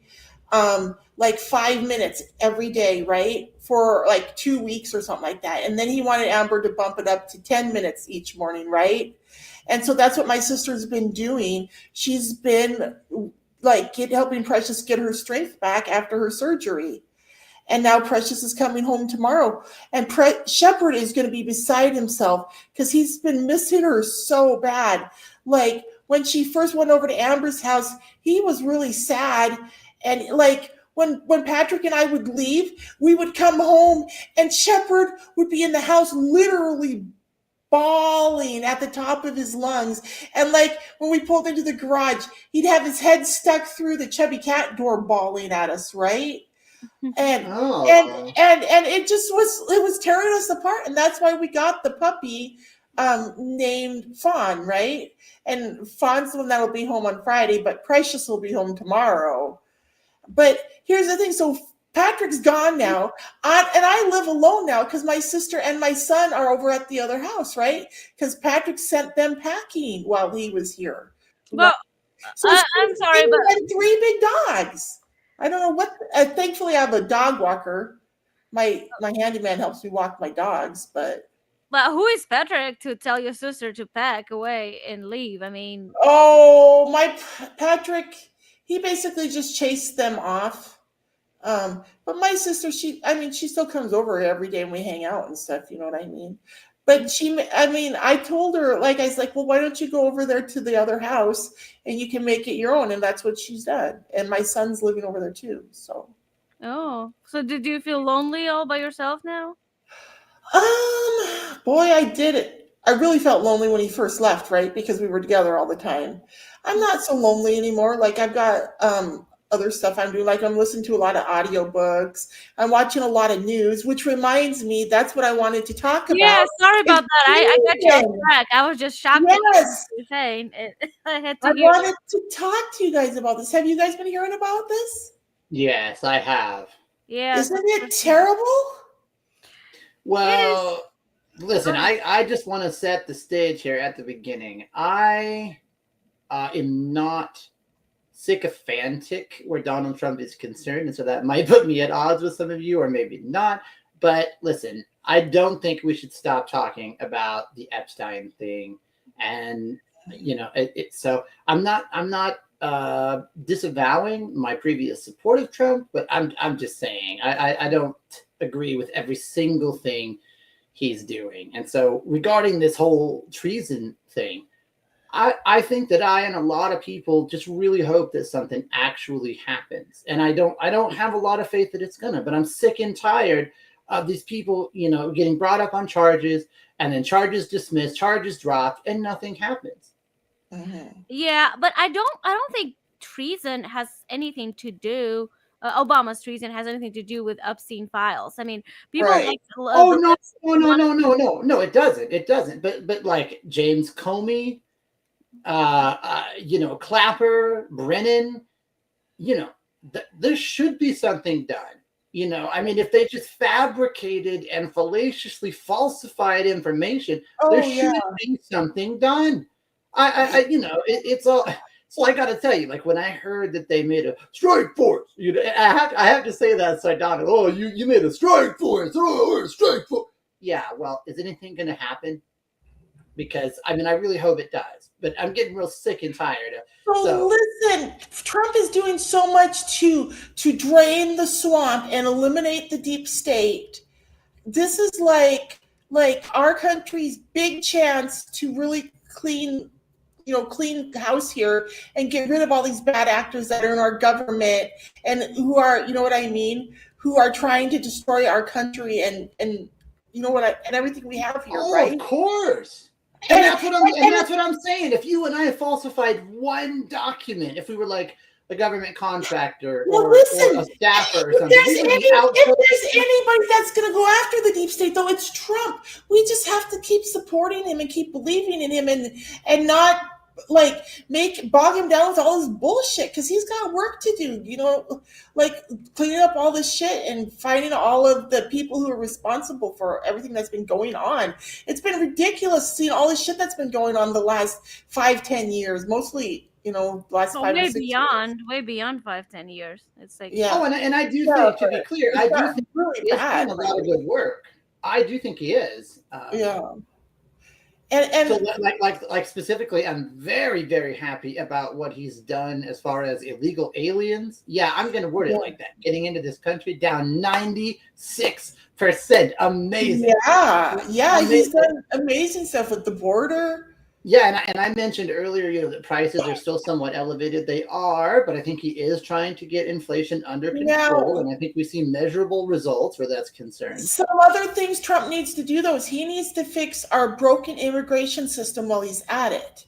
Speaker 2: like 5 minutes every day, right? For like 2 weeks or something like that. And then he wanted Amber to bump it up to 10 minutes each morning, right? And so that's what my sister's been doing. She's been like helping Precious get her strength back after her surgery. And now Precious is coming home tomorrow. And Shepherd is going to be beside himself because he's been missing her so bad. Like when she first went over to Amber's house, he was really sad. And like when Patrick and I would leave, we would come home and Shepherd would be in the house literally bawling at the top of his lungs. And like when we pulled into the garage, he'd have his head stuck through the chubby cat door bawling at us, right? And and it just was tearing us apart. And that's why we got the puppy named Fawn, right? And Fawn's the one that'll be home on Friday, but Precious will be home tomorrow. But here's the thing. So Patrick's gone now, and I live alone now because my sister and my son are over at the other house, right? Because Patrick sent them packing while he was here.
Speaker 3: Well,
Speaker 2: So
Speaker 3: I'm sorry, but
Speaker 2: and 3 big dogs. I don't know what. Thankfully, I have a dog walker. My handyman helps me walk my dogs, but
Speaker 3: who is Patrick to tell your sister to pack away and leave? I mean,
Speaker 2: oh, my Patrick, he basically just chased them off. But my sister, she still comes over every day and we hang out and stuff. You know what I mean? But I told her, like, I was like, well, why don't you go over there to the other house and you can make it your own? And that's what she's done. And my son's living over there too. So.
Speaker 3: oh, so did you feel lonely all by yourself now?
Speaker 2: Boy, I did it. I really felt lonely when he first left, right? Because we were together all the time. I'm not so lonely anymore. Like I've got other stuff I'm doing. Like I'm listening to a lot of audiobooks. I'm watching a lot of news, which reminds me, that's what I wanted to talk about.
Speaker 3: Yeah, sorry about that. I got you off track. I was just shocked at what
Speaker 2: Yes.
Speaker 3: you were saying. I had
Speaker 2: I
Speaker 3: to hear.
Speaker 2: wanted to talk to you guys about this. Have you guys been hearing about this?
Speaker 4: Yes, I have.
Speaker 3: Yeah.
Speaker 2: Isn't it terrible?
Speaker 4: Well, listen, I just want to set the stage here at the beginning. I am not sycophantic where Donald Trump is concerned, and so that might put me at odds with some of you, or maybe not. But listen, I don't think we should stop talking about the Epstein thing, and so I'm not disavowing my previous support of Trump, but I'm just saying I don't agree with every single thing he's doing. And so regarding this whole treason thing, I think that I and a lot of people just really hope that something actually happens. And I don't have a lot of faith that it's gonna, but I'm sick and tired of these people, getting brought up on charges and then charges dismissed, charges dropped, and nothing happens.
Speaker 2: Mm-hmm.
Speaker 3: Yeah, but I don't think treason has anything to do. Obama's treason has anything to do with Epstein files. I mean, people
Speaker 2: Right.
Speaker 3: like.
Speaker 4: Oh no, it doesn't. But like James Comey, Clapper, Brennan, there should be something done. If they just fabricated and fallaciously falsified information, there should be something done. It's all. So I got to tell you, like when I heard that they made a strike force, I have to say that sardonic. Oh, you made a strike force. Oh, a strike force. Yeah, well, is anything going to happen? Because I really hope it does, but I'm getting real sick and tired of.
Speaker 2: So listen, Trump is doing so much to drain the swamp and eliminate the deep state. This is like our country's big chance to really clean house here and get rid of all these bad actors that are in our government and who are, who are trying to destroy our country and everything we have here, right?
Speaker 4: Of course. And that's what I'm saying. If you and I have falsified one document, if we were like a government contractor or a staffer or something,
Speaker 2: if there's anybody that's going to go after the deep state, though, it's Trump. We just have to keep supporting him and keep believing in him and not bog him down with all this bullshit because he's got work to do, like cleaning up all this shit and finding all of the people who are responsible for everything that's been going on. It's been ridiculous seeing all this shit that's been going on the last 5-10 years, mostly last
Speaker 3: Well,
Speaker 2: 5 or 6 years.
Speaker 3: way beyond 5, 10 years. It's like
Speaker 2: Yeah.
Speaker 4: Oh, and I do
Speaker 2: Yeah,
Speaker 4: think, to be clear,
Speaker 2: it
Speaker 4: I do
Speaker 2: got
Speaker 4: think
Speaker 2: really
Speaker 4: he is doing
Speaker 2: bad
Speaker 4: a lot of
Speaker 2: lately.
Speaker 4: good work. I do think he is.
Speaker 2: Yeah.
Speaker 4: So,
Speaker 2: And
Speaker 4: like specifically, I'm very, very happy about what he's done as far as illegal aliens. Yeah, I'm going to word it
Speaker 2: yeah.
Speaker 4: like that. Getting into this country down 96%. Amazing.
Speaker 2: Yeah, he's
Speaker 4: Amazing.
Speaker 2: done amazing stuff with the border.
Speaker 4: Yeah, and I mentioned earlier, the prices are still somewhat elevated. They are, but I think he is trying to get inflation under control,
Speaker 2: Now,
Speaker 4: and I think we see measurable results where that's concerned.
Speaker 2: some other things Trump needs to do, though, is he needs to fix our broken immigration system while he's at it.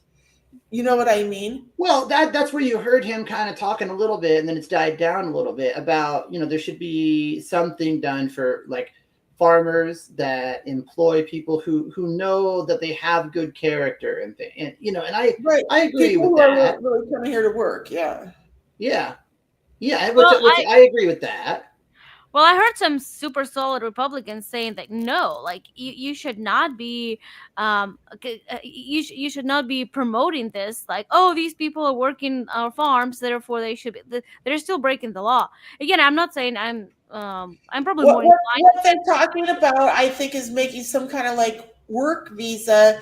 Speaker 2: You know what I mean?
Speaker 4: Well, that's where you heard him kind of talking a little bit, and then it's died down a little bit about, there should be something done for like farmers that employ people who know that they have good character and
Speaker 2: Right.
Speaker 4: I agree
Speaker 2: People
Speaker 4: with
Speaker 2: who are
Speaker 4: that.
Speaker 2: really coming here to work. Yeah.
Speaker 4: Yeah, yeah,
Speaker 3: well,
Speaker 4: which I agree with that.
Speaker 3: Well, I heard some super solid Republicans saying that no, like you should not be, you should not be promoting this. Like, oh, these people are working our farms, therefore they should be. They're still breaking the law. Again, I'm not saying I'm probably
Speaker 2: What
Speaker 3: more
Speaker 2: what
Speaker 3: inclined
Speaker 2: what
Speaker 3: to say
Speaker 2: they're talking about, I think, is making some kind of like work visa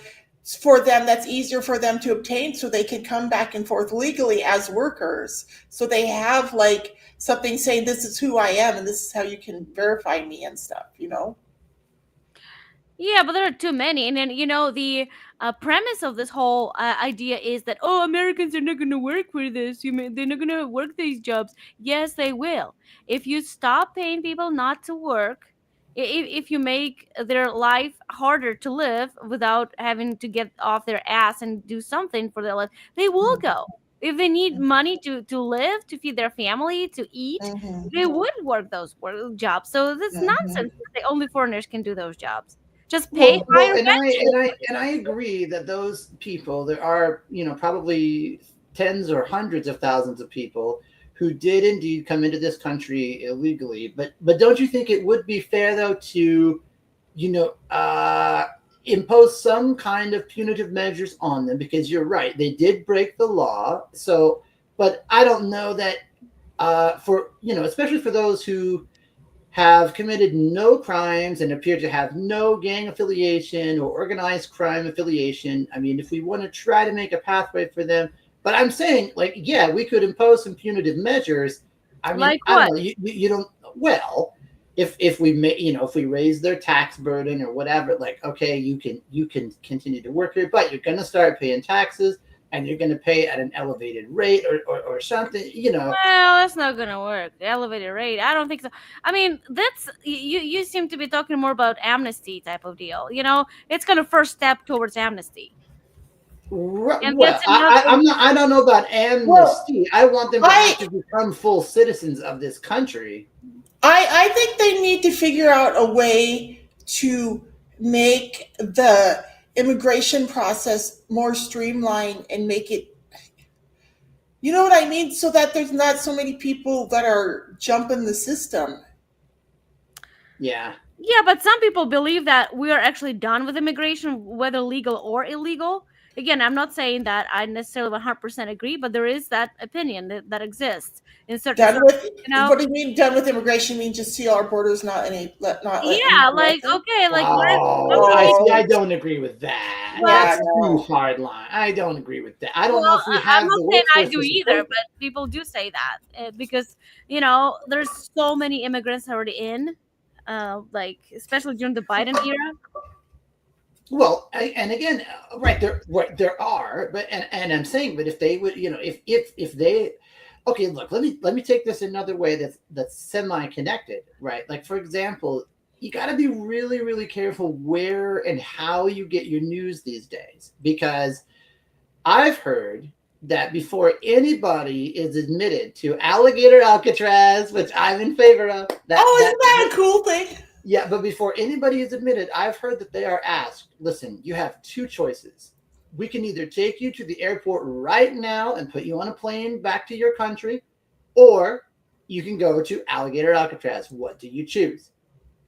Speaker 2: for them that's easier for them to obtain, so they can come back and forth legally as workers. So they have like something saying this is who I am and this is how you can verify me and stuff.
Speaker 3: Yeah, but there are too many. And then, the premise of this whole idea is that, oh, Americans are not going to work for this. They're not going to work these jobs. Yes, they will. If you stop paying people not to work, if you make their life harder to live without having to get off their ass and do something for their life, they will go. If they need money to live, to feed their family, to eat,
Speaker 2: Mhm.
Speaker 3: they would work those jobs. So that's
Speaker 2: Mhm.
Speaker 3: nonsense that only foreigners can do those jobs. Just pay
Speaker 4: Well,
Speaker 3: higher
Speaker 4: and I
Speaker 3: pension.
Speaker 4: and I and I agree that those people, there are, probably tens or hundreds of thousands of people who did indeed come into this country illegally. But don't you think it would be fair though to, you know, uh, impose some kind of punitive measures on them? Because you're right, they did break the law. So, but I don't know that for especially for those who have committed no crimes and appear to have no gang affiliation or organized crime affiliation. I mean, if we want to try to make a pathway for them, but I'm saying, like, yeah, we could impose some punitive measures. I mean,
Speaker 3: Like
Speaker 4: I don't
Speaker 3: what?
Speaker 4: know. You don't. Well, if we may, if we raise their tax burden or whatever, like, okay, you can continue to work here, but you're going to start paying taxes and you're going to pay at an elevated rate or something.
Speaker 3: Well, that's not gonna work. The elevated rate. I don't think so. I mean, that's you seem to be talking more about amnesty type of deal. It's kind of first step towards amnesty. And
Speaker 4: Well,
Speaker 3: that's another.
Speaker 4: I'm not. I don't know about
Speaker 2: Well,
Speaker 4: amnesty. I want them to
Speaker 2: I
Speaker 4: actually become full citizens of this country.
Speaker 2: I think they need to figure out a way to make the immigration process more streamlined and make it, you know what I mean, so that there's not so many people that are jumping the system.
Speaker 4: Yeah.
Speaker 3: Yeah, but some people believe that we are actually done with immigration, whether legal or illegal. Again, I'm not saying that I necessarily 100% agree, but there is that opinion that exists in certain
Speaker 2: Done
Speaker 3: circles.
Speaker 2: with, what do you mean done with immigration? Mean just see our borders not let
Speaker 3: Yeah,
Speaker 2: anyone
Speaker 3: like,
Speaker 2: else
Speaker 3: okay, like what
Speaker 4: Oh,
Speaker 3: would
Speaker 4: I
Speaker 3: we
Speaker 4: see. I
Speaker 2: Oh,
Speaker 4: don't agree with that.
Speaker 3: well,
Speaker 2: yeah,
Speaker 4: That's too
Speaker 2: no.
Speaker 4: hard line. I don't agree with that. I don't know
Speaker 3: well,
Speaker 4: if we
Speaker 3: I'm
Speaker 4: have
Speaker 3: not
Speaker 4: the
Speaker 3: saying I
Speaker 4: workforce
Speaker 3: do
Speaker 4: to
Speaker 3: either,
Speaker 4: support.
Speaker 3: but people do say that because there's so many immigrants already in, like especially during the Biden era.
Speaker 4: Well, and again, there are, but and I'm saying, but if they would, if they, okay, look, let me take this another way that's semi-connected, right? Like, for example, you got to be really, really careful where and how you get your news these days, because I've heard that before anybody is admitted to alligator Alcatraz, which I'm in favor of,
Speaker 2: Oh, isn't that a cool thing?
Speaker 4: yeah, but before anybody is admitted, I've heard that they are asked, listen, you have two choices. We can either take you to the airport right now and put you on a plane back to your country, or you can go to Alligator Alcatraz. What do you choose?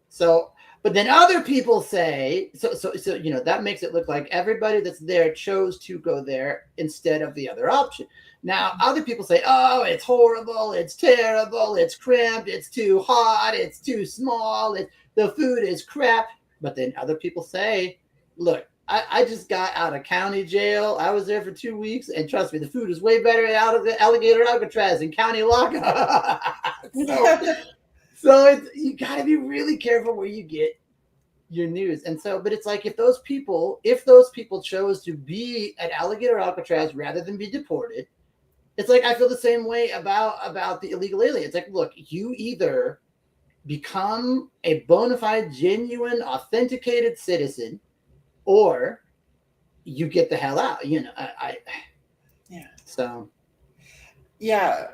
Speaker 4: So, but then other people say, that makes it look like everybody that's there chose to go there instead of the other option. Now, other people say, oh, it's horrible, it's terrible, it's cramped, it's too hot, it's too small, the food is crap. But then other people say, look, I just got out of county jail. I was there for 2 weeks, and trust me, the food is way better out of the alligator Alcatraz in county lockup. So you got to be really careful where you get your news. And so, but it's like if those people chose to be at alligator Alcatraz rather than be deported, it's like I feel the same way about the illegal aliens. Like, look, you either become a bona fide, genuine, authenticated citizen, or you get the hell out. You know,
Speaker 2: Yeah.
Speaker 4: So.
Speaker 2: Yeah.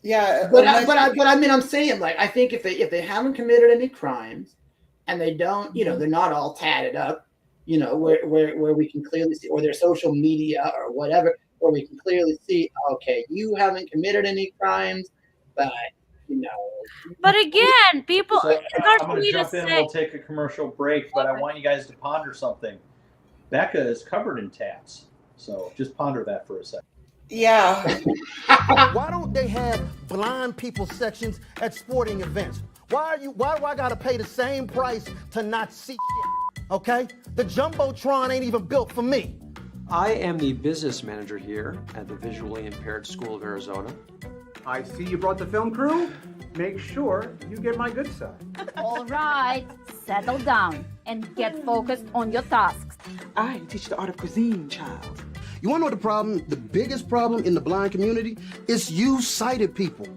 Speaker 2: Yeah.
Speaker 4: But I mean, I'm saying, like, I think if they haven't committed any crimes, and they don't, you know, they're not all tatted up, you know, where we can clearly see, or their social media or whatever, where we can clearly see, okay, you haven't committed any crimes, but you know.
Speaker 3: But again, people.
Speaker 1: So, I'm going to jump in. We'll take a commercial break, but I want you guys to ponder something. Becca is covered in tats, so just ponder that for a second.
Speaker 2: Yeah.
Speaker 5: Why don't they have blind people sections at sporting events? Why do I gotta pay the same price to not see shit? Okay? The Jumbotron ain't even built for me.
Speaker 6: I am the business manager here at the Visually Impaired School of Arizona.
Speaker 7: I see you brought the film crew. Make sure you get my good side.
Speaker 8: All right, settle down and get focused on your tasks.
Speaker 9: I teach the art of cuisine, child. You wanna know the problem? The biggest problem in the blind community is you sighted people.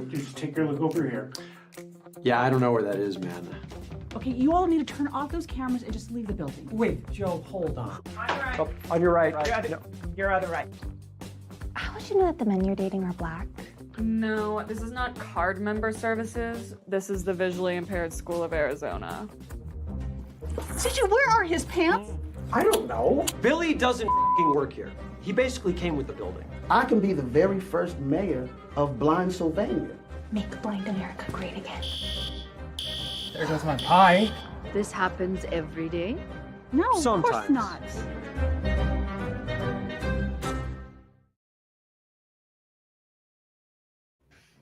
Speaker 7: Just take your look over here.
Speaker 6: Yeah, I don't know where that is, man.
Speaker 10: Okay, you all need to turn off those cameras and just leave the building.
Speaker 11: Wait, Joe, hold on.
Speaker 6: Oh, on your right.
Speaker 11: You're on the right.
Speaker 12: How would you know that the men you're dating are black?
Speaker 13: No, this is not card member services. This is the Visually Impaired School of Arizona.
Speaker 10: Gigi, where are his pants?
Speaker 11: I don't know.
Speaker 6: Billy doesn't work here. He basically came with the building.
Speaker 9: I can be the very first mayor of Blind Sylvania.
Speaker 12: Make blind America great again.
Speaker 11: There goes my pie.
Speaker 8: This happens every day?
Speaker 10: No,
Speaker 6: Sometimes.
Speaker 10: of course not.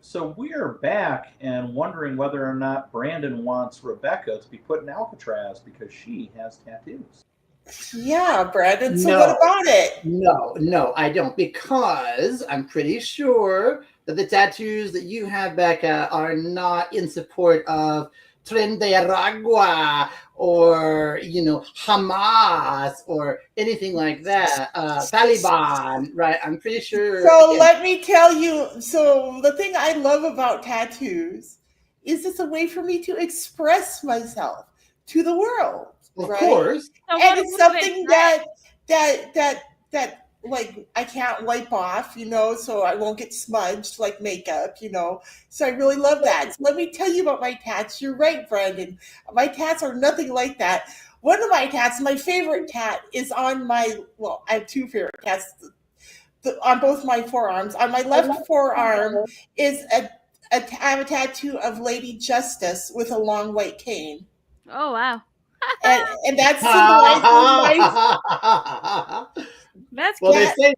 Speaker 1: So we're back and wondering whether or not Brandon wants Rebecca to be put in Alcatraz because she has tattoos.
Speaker 2: Yeah, Brandon. So
Speaker 4: No.
Speaker 2: what about it?
Speaker 4: No, I don't, because I'm pretty sure that the tattoos that you have, Becca, are not in support of Tren de Aragua or, you know, Hamas or anything like that. Taliban, right? I'm pretty sure.
Speaker 2: So let me tell you. So the thing I love about tattoos is it's a way for me to express myself to the world.
Speaker 4: Of
Speaker 2: right?
Speaker 4: course.
Speaker 3: So
Speaker 2: And
Speaker 3: what
Speaker 2: it's
Speaker 3: would
Speaker 2: something
Speaker 3: it
Speaker 2: that like I can't wipe off, you know, so I won't get smudged like makeup, you know. So I really love that. So let me tell you about my tats. You're right, Brandon. My tats are nothing like that. One of my tats, my favorite tat, is on my, well, I have two favorite tats on both my forearms. On my left forearm is I have a tattoo of Lady Justice with a long white cane.
Speaker 3: Oh wow,
Speaker 2: And that symbolizes my
Speaker 3: that's
Speaker 4: Well,
Speaker 3: cute.
Speaker 4: they say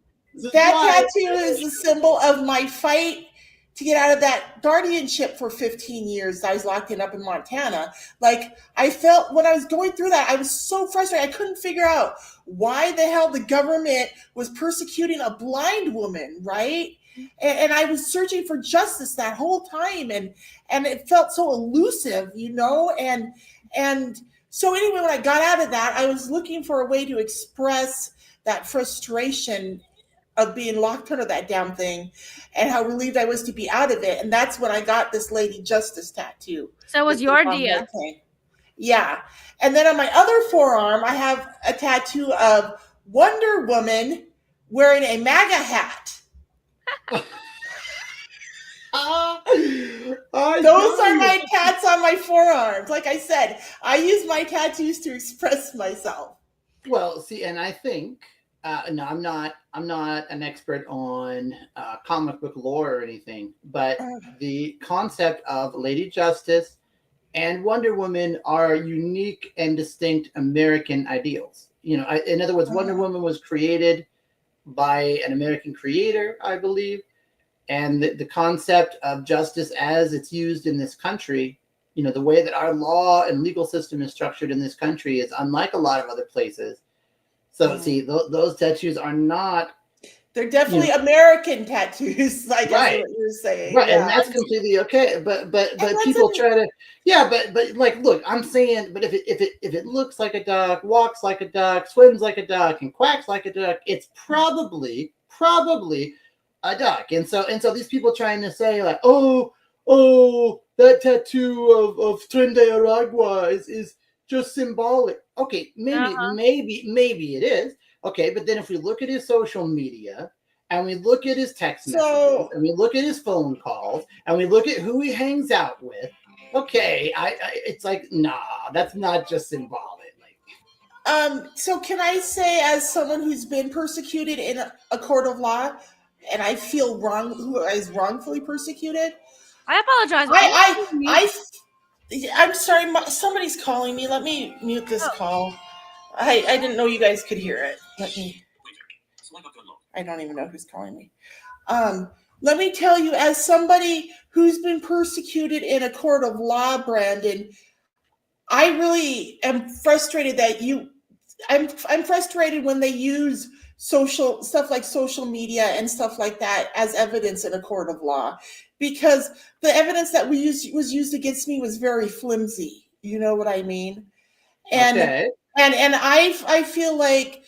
Speaker 2: that tattoo is the symbol of my fight to get out of that guardianship for 15 years. I was locked up in Montana. Like, I felt when I was going through that, I was so frustrated. I couldn't figure out why the hell the government was persecuting a blind woman, right? And I was searching for justice that whole time, and it felt so elusive, you know? And so anyway, when I got out of that, I was looking for a way to express that frustration of being locked under that damn thing and how relieved I was to be out of it. And that's when I got this Lady Justice tattoo.
Speaker 3: So it was your idea.
Speaker 2: Yeah. And then on my other forearm, I have a tattoo of Wonder Woman wearing a MAGA hat. Those are my tats on my forearms. Like I said, I use my tattoos to express myself.
Speaker 4: Well, see, and I think no, I'm not an expert on comic book lore or anything, but the concept of Lady Justice and Wonder Woman are unique and distinct American ideals. You know, in other words, Wonder Woman was created by an American creator, I believe. And the concept of justice as it's used in this country, the way that our law and legal system is structured in this country is unlike a lot of other places. So see, those tattoos are not.
Speaker 2: They're definitely American tattoos, I guess
Speaker 4: Right.
Speaker 2: is what you're saying.
Speaker 4: Right,
Speaker 2: Yeah.
Speaker 4: and that's completely okay. But people try to, but like, look, I'm saying, but if it looks like a duck, walks like a duck, swims like a duck, and quacks like a duck, it's probably a duck. And so these people trying to say like, oh, that tattoo of Tren de Aragua is just symbolic. Okay, maybe it is. Okay, but then if we look at his social media and we look at his text messages and we look at his phone calls and we look at who he hangs out with, okay, it's like, nah, that's not just symbolic.
Speaker 2: So can I say, as someone who's been persecuted in a court of law, and I feel who is wrongfully persecuted?
Speaker 3: I apologize.
Speaker 2: I'm sorry. Somebody's calling me. Let me mute this call. I didn't know you guys could hear it. I don't even know who's calling me. Let me tell you, as somebody who's been persecuted in a court of law, Brandon, I really am frustrated that I'm frustrated when they use stuff like social media and stuff like that as evidence in a court of law, because the evidence that was used against me was very flimsy. You know what I mean? And
Speaker 4: okay.
Speaker 2: and I feel like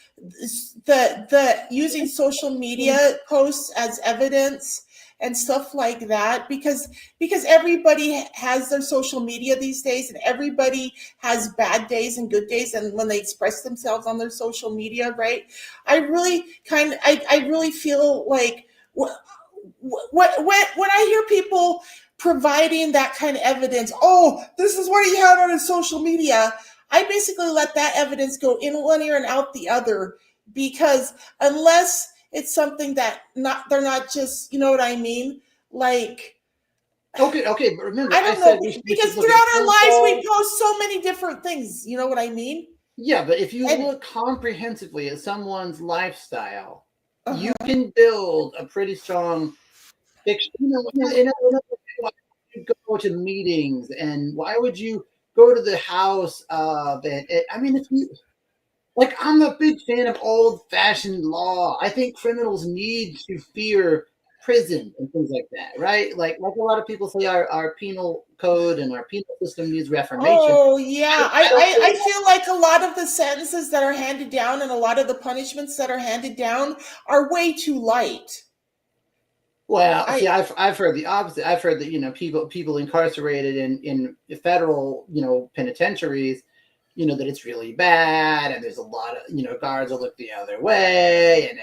Speaker 2: the using social media posts as evidence and stuff like that, because everybody has their social media these days, and everybody has bad days and good days, and when they express themselves on their social media, right? I really feel like when I hear people providing that kind of evidence, oh, this is what he had on his social media, I basically let that evidence go in one ear and out the other, because unless it's something that they're not just, you know what I mean? Like,
Speaker 4: okay, but remember,
Speaker 2: I don't know, because throughout our lives we post so many different things. You know what I mean?
Speaker 4: Yeah, but if you look comprehensively at someone's lifestyle, you can build a pretty strong picture. You go to meetings, and why would you go to the house of? I mean, if you. Like, I'm a big fan of old-fashioned law. I think criminals need to fear prison and things like that, right? Like a lot of people say our penal code and our penal system needs reformation.
Speaker 2: Oh, yeah. I feel like a lot of the sentences that are handed down and a lot of the punishments that are handed down are way too light.
Speaker 4: Well, see, I've heard the opposite. I've heard that, people incarcerated in federal, penitentiaries, that it's really bad, and there's a lot of guards will look the other way,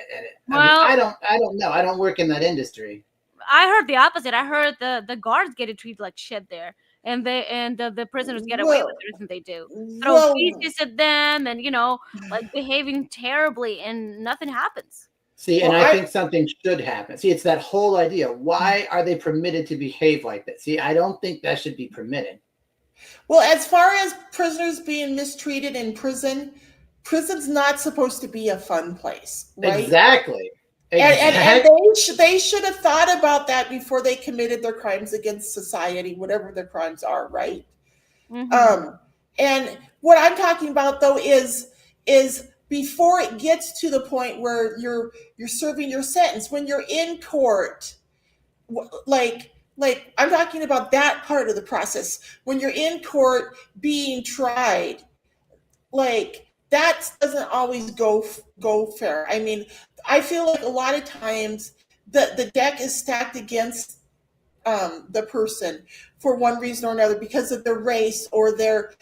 Speaker 4: I don't know. I don't work in that industry.
Speaker 3: I heard the opposite. I heard the guards get treated like shit there, and the prisoners get away with everything they do. Throw pieces at them, and like behaving terribly, and nothing happens.
Speaker 4: See, and I think something should happen. See, it's that whole idea. Why are they permitted to behave like that? See, I don't think that should be permitted.
Speaker 2: Well, as far as prisoners being mistreated in prison's not supposed to be a fun place, right?
Speaker 4: Exactly.
Speaker 2: And they should have thought about that before they committed their crimes against society, whatever their crimes are, right? Mm-hmm. And what I'm talking about, though, is before it gets to the point where you're serving your sentence, when you're in court, like I'm talking about that part of the process, when you're in court being tried, like that doesn't always go fair. I mean, I feel like a lot of times the deck is stacked against the person for one reason or another, because of their race or their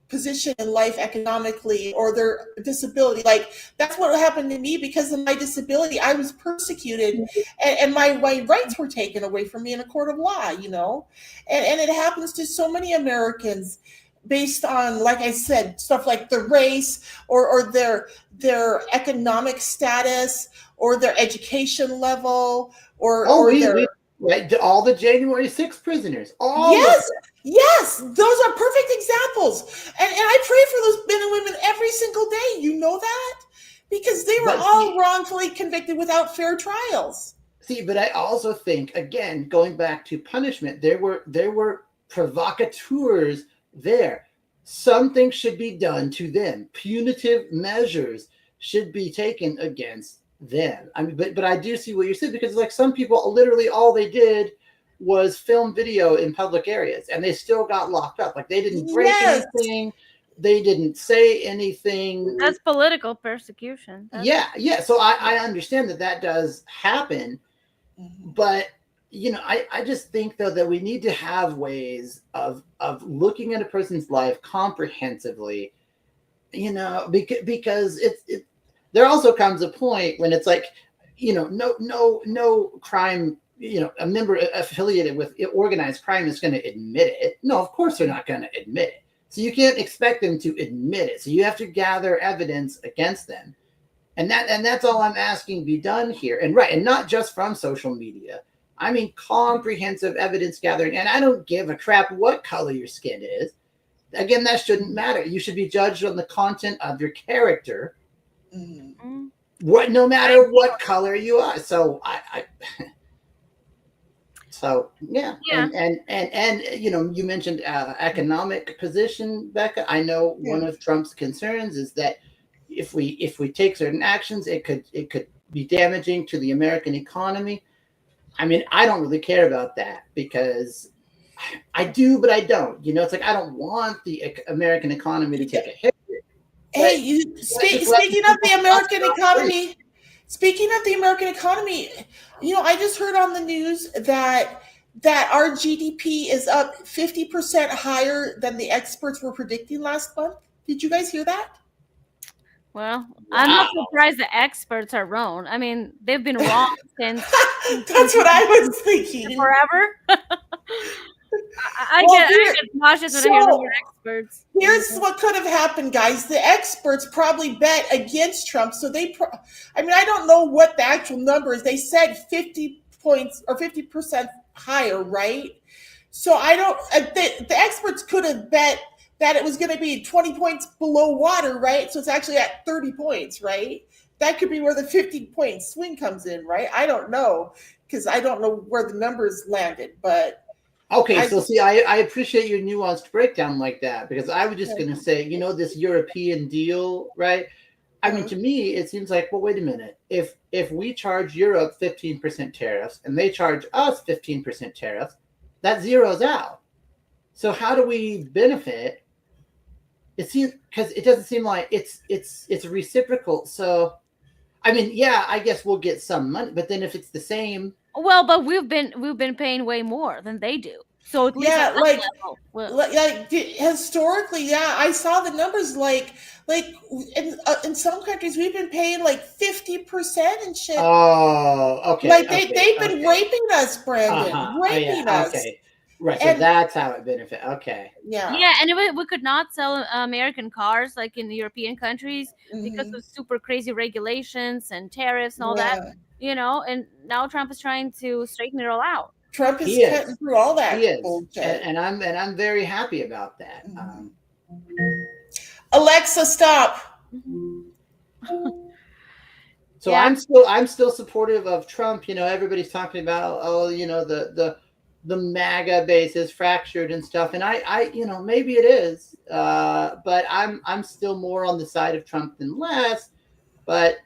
Speaker 2: position in life economically, or their disability. Like, that's what happened to me. Because of my disability, I was persecuted, and my rights were taken away from me in a court of law, and it happens to so many Americans based on, like I said, stuff like the race or their economic status or their education level or
Speaker 4: all the January 6th prisoners.
Speaker 2: Yes, those are perfect examples. And I pray for those men and women every single day. You know that? Because they were all wrongfully convicted without fair trials.
Speaker 4: See, but I also think, again, going back to punishment, there were provocateurs there. Something should be done to them. Punitive measures should be taken against them. I mean, but I do see what you're saying, because like some people, literally all they did was film video in public areas, and they still got locked up. Like they didn't break anything. They didn't say anything.
Speaker 3: That's political persecution.
Speaker 4: Yeah. So I understand that does happen, but I just think though that we need to have ways of looking at a person's life comprehensively, because there also comes a point when it's like, no crime, a member affiliated with organized crime is going to admit it. No, of course they're not going to admit it. So you can't expect them to admit it. So you have to gather evidence against them. And that's all I'm asking be done here. And not just from social media. I mean, comprehensive evidence gathering. And I don't give a crap what color your skin is. Again, that shouldn't matter. You should be judged on the content of your character. No matter what color you are. So So yeah. And you mentioned economic position, Becca. I know one of Trump's concerns is that if we take certain actions, it could be damaging to the American economy. I mean, I don't really care about that because I do, but I don't. It's like I don't want the American economy to take a hit.
Speaker 2: Hey, speaking of the American economy. Speaking of the American economy, I just heard on the news that our GDP is up 50% higher than the experts were predicting last month. Did you guys hear that?
Speaker 3: Well, I'm not surprised the experts are wrong. I mean, they've been wrong since.
Speaker 2: That's what I was thinking.
Speaker 3: Forever. I get nauseous when I hear the word experts.
Speaker 2: Here's what could have happened, guys. The experts probably bet against Trump. So I don't know what the actual number is. They said 50 points or 50% higher, right? So the experts could have bet that it was going to be 20 points below water, right? So it's actually at 30 points, right? That could be where the 50-point swing comes in, right? I don't know, because I don't know where the numbers landed, but
Speaker 4: okay, so see, I appreciate your nuanced breakdown like that, because I was just going to say, this European deal, right? I mean, to me, it seems like, well, wait a minute. If we charge Europe 15% tariffs and they charge us 15% tariffs, that zeroes out. So how do we benefit? It seems, because it doesn't seem like it's reciprocal. So, I mean, yeah, I guess we'll get some money, but then if it's the same.
Speaker 3: Well, but we've been paying way more than they do. So at least
Speaker 2: historically, I saw the numbers. Like in some countries, we've been paying like 50% and shit.
Speaker 4: Oh, okay.
Speaker 2: Like they've been raping us, Brandon, raping us.
Speaker 4: Okay. Right, so that's how it benefits. Okay.
Speaker 3: Yeah, and we could not sell American cars like in the European countries because of super crazy regulations and tariffs and all that. And now Trump is trying to straighten it all out.
Speaker 2: Trump is cutting through all that bullshit.
Speaker 4: And I'm very happy about that.
Speaker 2: Alexa, stop.
Speaker 4: So I'm still supportive of Trump. Everybody's talking about the MAGA base is fractured and stuff, and I maybe it is, but I'm still more on the side of Trump than less. But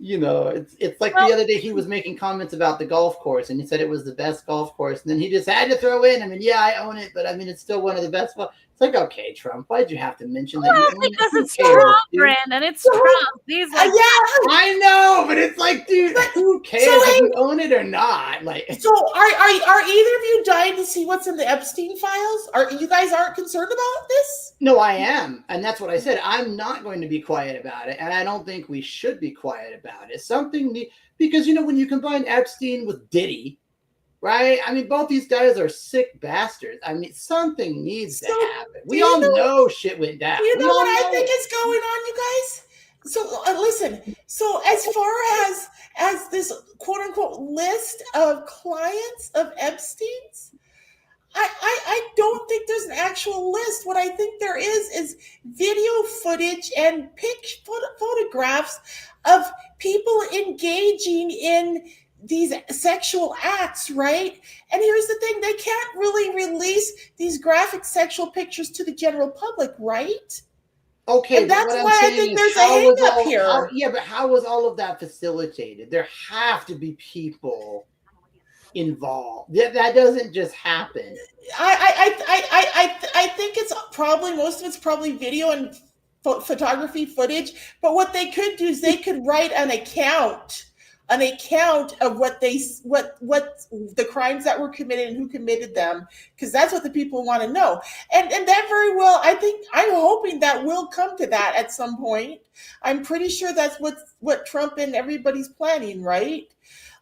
Speaker 4: it's like the other day he was making comments about the golf course, and he said it was the best golf course, and then he just had to throw in, I own it, but it's still one of the best. It's like, okay, Trump, why'd you have to mention that?
Speaker 3: Well, because it's Trump, Brandon. It's Trump. He's like,
Speaker 4: I know, but it's like, dude, who cares if you own it or not? Like,
Speaker 2: so are either of you dying to see what's in the Epstein files? You guys aren't concerned about this?
Speaker 4: No, I am, and that's what I said. I'm not going to be quiet about it, and I don't think we should be quiet about it. Because when you combine Epstein with Diddy. Right? I mean, both these guys are sick bastards. I mean, something needs to happen. We all know shit went down.
Speaker 2: You know what I think is going on, you guys? So listen. So as far as this quote unquote list of clients of Epstein's, I don't think there's an actual list. What I think there is video footage and photographs of people engaging in these sexual acts, right? And here's the thing, they can't really release these graphic sexual pictures to the general public, right?
Speaker 4: Okay,
Speaker 2: And
Speaker 4: but
Speaker 2: that's
Speaker 4: what I'm
Speaker 2: why I
Speaker 4: saying
Speaker 2: think
Speaker 4: is
Speaker 2: there's a
Speaker 4: how was
Speaker 2: hang up
Speaker 4: all
Speaker 2: here.
Speaker 4: yeah, but how was all of that facilitated? There have to be people involved. That doesn't just happen.
Speaker 2: I think it's probably, most of it's probably video and photography footage. But what they could do is they could write an account of what the crimes that were committed and who committed them, because that's what the people want to know. And that very well, I'm hoping that will come to that at some point. I'm pretty sure that's what Trump and everybody's planning, right?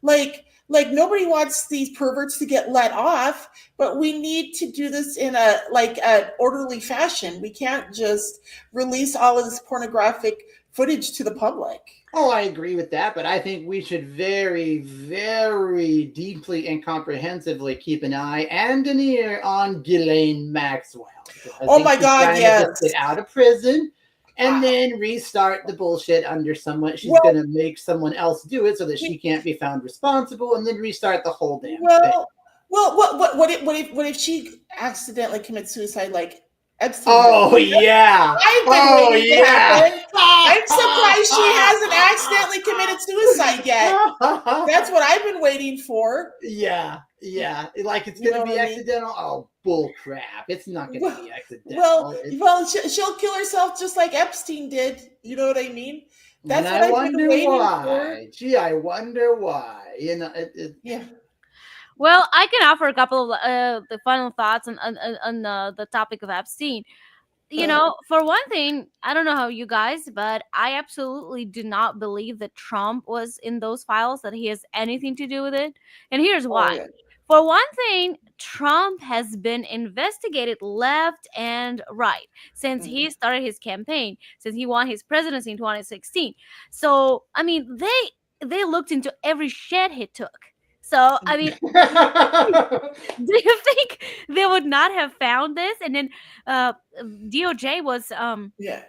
Speaker 2: Like nobody wants these perverts to get let off, but we need to do this in an orderly fashion. We can't just release all of this pornographic footage to the public.
Speaker 4: Oh, I agree with that, but I think we should very, very deeply and comprehensively keep an eye and an ear on Ghislaine Maxwell.
Speaker 2: Oh my God, yes.
Speaker 4: Just get out of prison and then restart the bullshit under someone. She's going to make someone else do it so that she can't be found responsible, and then restart the whole damn thing.
Speaker 2: What if she accidentally commits suicide like Epstein?
Speaker 4: Oh yeah.
Speaker 2: I'm surprised she hasn't accidentally committed suicide yet. That's what I've been waiting for.
Speaker 4: Yeah. Like it's going to be accidental. Oh, bull crap! It's not going to be accidental.
Speaker 2: Well, she'll kill herself just like Epstein did. You know what I mean? That's
Speaker 4: and
Speaker 2: what
Speaker 4: I
Speaker 2: I've been waiting for.
Speaker 4: Gee, I wonder why. You know,
Speaker 2: yeah.
Speaker 3: Well, I can offer a couple of the final thoughts on the topic of Epstein. You know, for one thing, I don't know how you guys, but I absolutely do not believe that Trump was in those files, that he has anything to do with it. And here's why.
Speaker 2: yeah.
Speaker 3: For one thing, Trump has been investigated left and right since he started his campaign, since he won his presidency in 2016. So, I mean, they looked into every shit he took. So, I mean, do you think they would not have found this? And then DOJ was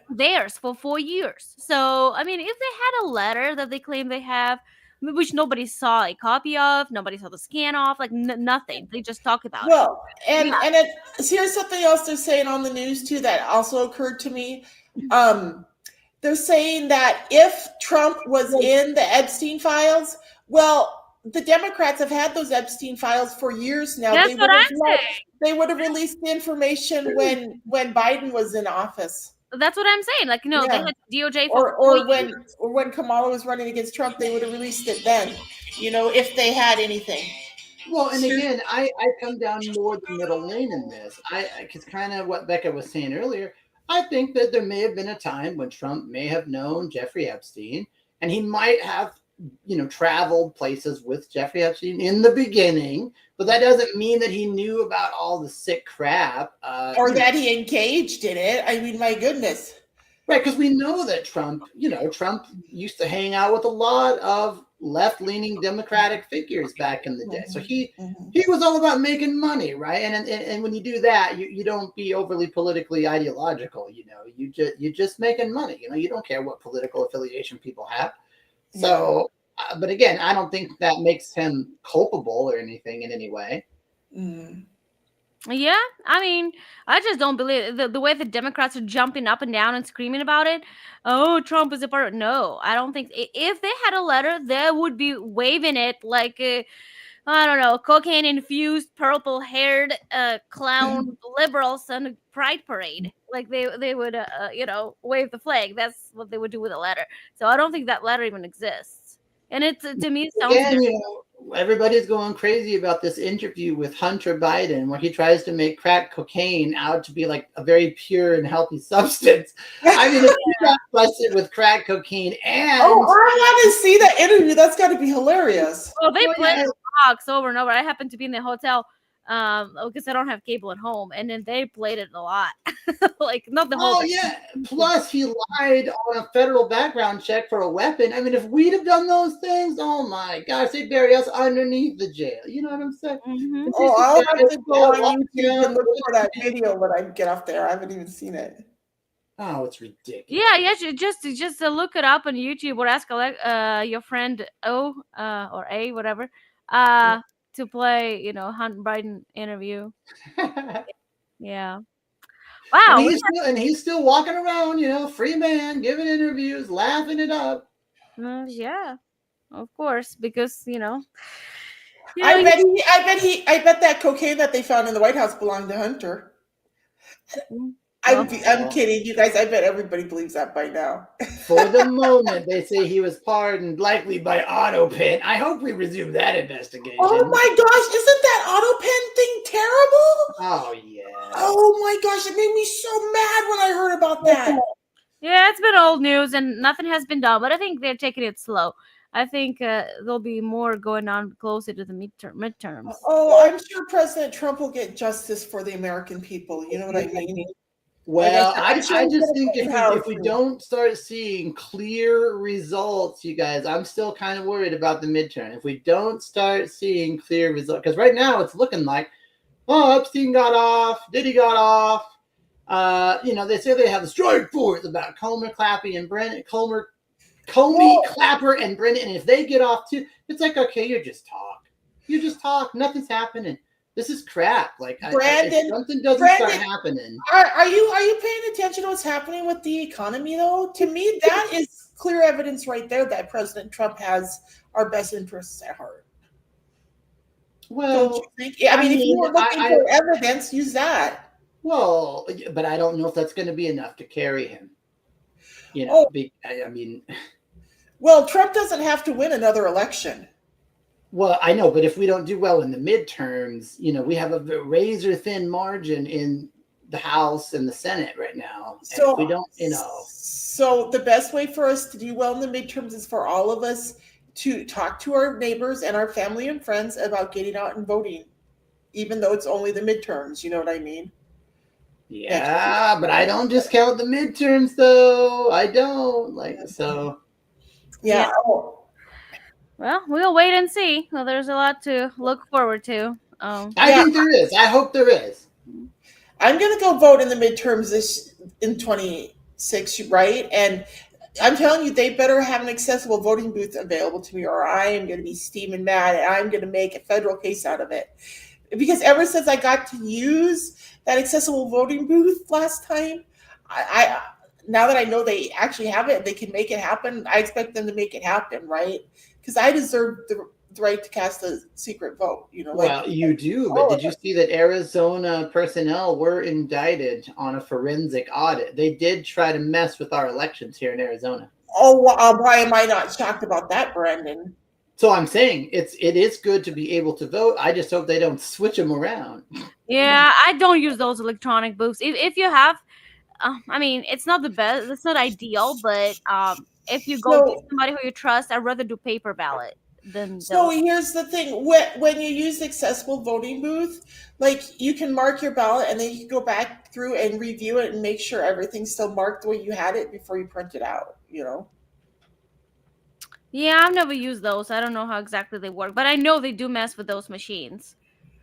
Speaker 3: theirs for 4 years. So, I mean, if they had a letter that they claim they have, which nobody saw a copy of, nobody saw the scan off, like nothing. They just talk about it.
Speaker 2: Here's something else they're saying on the news too that also occurred to me. They're saying that if Trump was in the Epstein files, well, the Democrats have had those Epstein files for years now.
Speaker 3: That's what I'm saying.
Speaker 2: They would have released the information when Biden was in office.
Speaker 3: That's what I'm saying. Like, they had DOJ
Speaker 2: or when Kamala was running against Trump, they would have released it then. If they had anything.
Speaker 4: Well, and again, I come down more the middle lane in this. Because kind of what Becca was saying earlier, I think that there may have been a time when Trump may have known Jeffrey Epstein, and he might have traveled places with Jeffrey Epstein in the beginning, but that doesn't mean that he knew about all the sick crap.
Speaker 2: Or that he engaged in it. I mean, my goodness.
Speaker 4: Right, because we know that Trump used to hang out with a lot of left-leaning Democratic figures back in the day. So he was all about making money, right? And when you do that, you don't be overly politically ideological, you're just making money. You don't care what political affiliation people have. So, but again, I don't think that makes him culpable or anything in any way.
Speaker 3: Yeah, I mean, I just don't believe the way the Democrats are jumping up and down and screaming about it. Oh, Trump is a part of it. No, I don't think. If they had a letter, they would be waving it like I don't know, cocaine-infused, purple-haired clown liberals on a pride parade. Like they would, wave the flag. That's what they would do with a letter. So I don't think that letter even exists. And to me, it sounds.
Speaker 4: Again, everybody's going crazy about this interview with Hunter Biden, where he tries to make crack cocaine out to be like a very pure and healthy substance. I mean, if you got busted with crack cocaine and
Speaker 2: I want to see that interview. That's got to be hilarious.
Speaker 3: Well, they played box over and over. I happened to be in the hotel because I don't have cable at home, and then they played it a lot. Like not the whole
Speaker 4: Oh
Speaker 3: thing.
Speaker 4: yeah. Plus, he lied on a federal background check for a weapon. I mean, if we'd have done those things, oh my gosh, they'd bury us underneath the jail. You know what I'm saying?
Speaker 3: Mm-hmm.
Speaker 2: Oh, I'll have to go on
Speaker 4: walking
Speaker 2: YouTube
Speaker 4: out,
Speaker 2: and look for that video when I get off there. I haven't even seen it.
Speaker 4: Oh, it's ridiculous.
Speaker 3: Yeah, just look it up on YouTube or ask your friend O or A, whatever, to play, Hunt Biden interview. Yeah.
Speaker 4: And
Speaker 3: Wow.
Speaker 4: he's still walking around, free man, giving interviews, laughing it up.
Speaker 3: Yeah, of course, because
Speaker 2: I bet that cocaine that they found in the White House belonged to Hunter. I'm kidding, you guys. I bet everybody believes that by now.
Speaker 4: For the moment, they say he was pardoned, likely by autopin. I hope we resume that investigation.
Speaker 2: Oh my gosh, isn't that autopin thing terrible?
Speaker 4: Oh yeah.
Speaker 2: Oh my gosh, it made me so mad when I heard about that.
Speaker 3: Yeah, it's been old news and nothing has been done, but I think they're taking it slow. I think there'll be more going on closer to the midterms.
Speaker 2: Oh, I'm sure President Trump will get justice for the American people. You know what I mean?
Speaker 4: Well,
Speaker 2: Like
Speaker 4: I
Speaker 2: I'm sure
Speaker 4: just
Speaker 2: he's
Speaker 4: think
Speaker 2: gonna
Speaker 4: if we don't start seeing clear results, you guys, I'm still kind of worried about the midterm. If we don't start seeing clear results, because right now it's looking like, oh, Epstein got off, Diddy got off. They say they have the strike force about Comey, Clapper, and Brennan. And if they get off too, it's like, okay, you just talk. Nothing's happening. This is crap. Like,
Speaker 2: Brandon,
Speaker 4: something doesn't start happening.
Speaker 2: Are you paying attention to what's happening with the economy though? To me, that is clear evidence right there that President Trump has our best interests at heart.
Speaker 4: Well,
Speaker 2: don't you think? I mean, if you were looking for evidence, use that.
Speaker 4: Well, but I don't know if that's going to be enough to carry him.
Speaker 2: Well, Trump doesn't have to win another election.
Speaker 4: Well, I know, but if we don't do well in the midterms, we have a razor thin margin in the House and the Senate right now.
Speaker 2: So
Speaker 4: if we don't,
Speaker 2: So the best way for us to do well in the midterms is for all of us to talk to our neighbors and our family and friends about getting out and voting, even though it's only the midterms. You know what I mean?
Speaker 4: Yeah, but I don't discount the midterms, though. I don't
Speaker 2: Yeah.
Speaker 3: Well, we'll wait and see. Well, there's a lot to look forward to.
Speaker 4: I think there is. I hope there is.
Speaker 2: I'm going to go vote in the midterms in 26, right? And I'm telling you, they better have an accessible voting booth available to me, or I am going to be steaming mad, and I'm going to make a federal case out of it. Because ever since I got to use that accessible voting booth last time, I now that I know they actually have it, they can make it happen. I expect them to make it happen, right? Because I deserve the right to cast a secret vote.
Speaker 4: Well, you do, but did you see that Arizona personnel were indicted on a forensic audit? They did try to mess with our elections here in Arizona.
Speaker 2: Oh, why am I not shocked about that, Brandon?
Speaker 4: So I'm saying it is good to be able to vote. I just hope they don't switch them around.
Speaker 3: Yeah, I don't use those electronic booths. If you have, it's not the best. It's not ideal, but if you go to somebody who you trust, I'd rather do paper ballot than.
Speaker 2: So here's the thing: when you use the accessible voting booth, like you can mark your ballot, and then you can go back through and review it and make sure everything's still marked the way you had it before you print it out.
Speaker 3: Yeah, I've never used those. I don't know how exactly they work, but I know they do mess with those machines.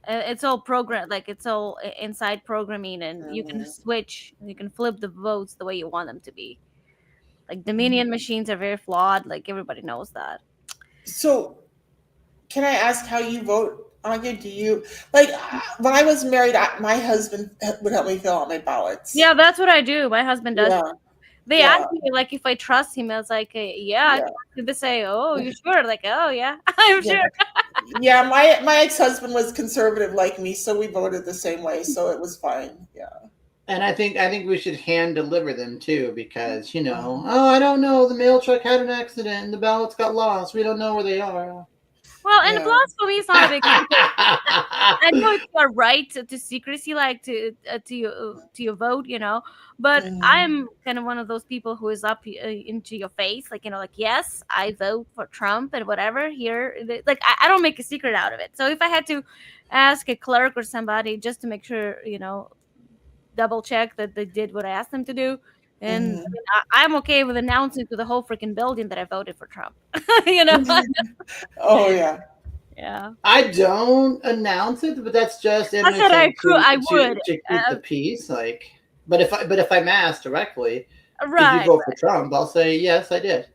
Speaker 3: It's all programmed, like it's all inside programming, and you can switch, you can flip the votes the way you want them to be. Like Dominion machines are very flawed. Like everybody knows that.
Speaker 2: So, can I ask how you vote, Anya? Do you when I was married, my husband would help me fill out my ballots.
Speaker 3: Yeah, that's what I do. My husband does.
Speaker 2: Yeah.
Speaker 3: They asked me like if I trust him. I was like, yeah. They say, oh, you sure? Like, oh yeah, I'm sure.
Speaker 2: Yeah, my ex-husband was conservative like me, so we voted the same way, so it was fine. Yeah.
Speaker 4: And I think we should hand deliver them too, because I don't know, the mail truck had an accident and the ballots got lost. We don't know where they are.
Speaker 3: Well, and
Speaker 2: Yeah.
Speaker 3: plus for me, it's not a big secret. I know it's your right to secrecy, like to your vote, But I'm kind of one of those people who is up into your face, like like yes, I vote for Trump and whatever. Here, like I don't make a secret out of it. So if I had to ask a clerk or somebody just to make sure, double check that they did what I asked them to do, and I'm okay with announcing to the whole freaking building that I voted for Trump.
Speaker 2: Oh yeah.
Speaker 3: Yeah.
Speaker 4: I don't announce it, but that's just in
Speaker 3: I
Speaker 4: my
Speaker 3: said I
Speaker 4: thing
Speaker 3: could. I would.
Speaker 4: to keep the peace. Like, but if I'm asked directly, did you
Speaker 3: Right.
Speaker 4: vote for Trump? I'll say yes, I did.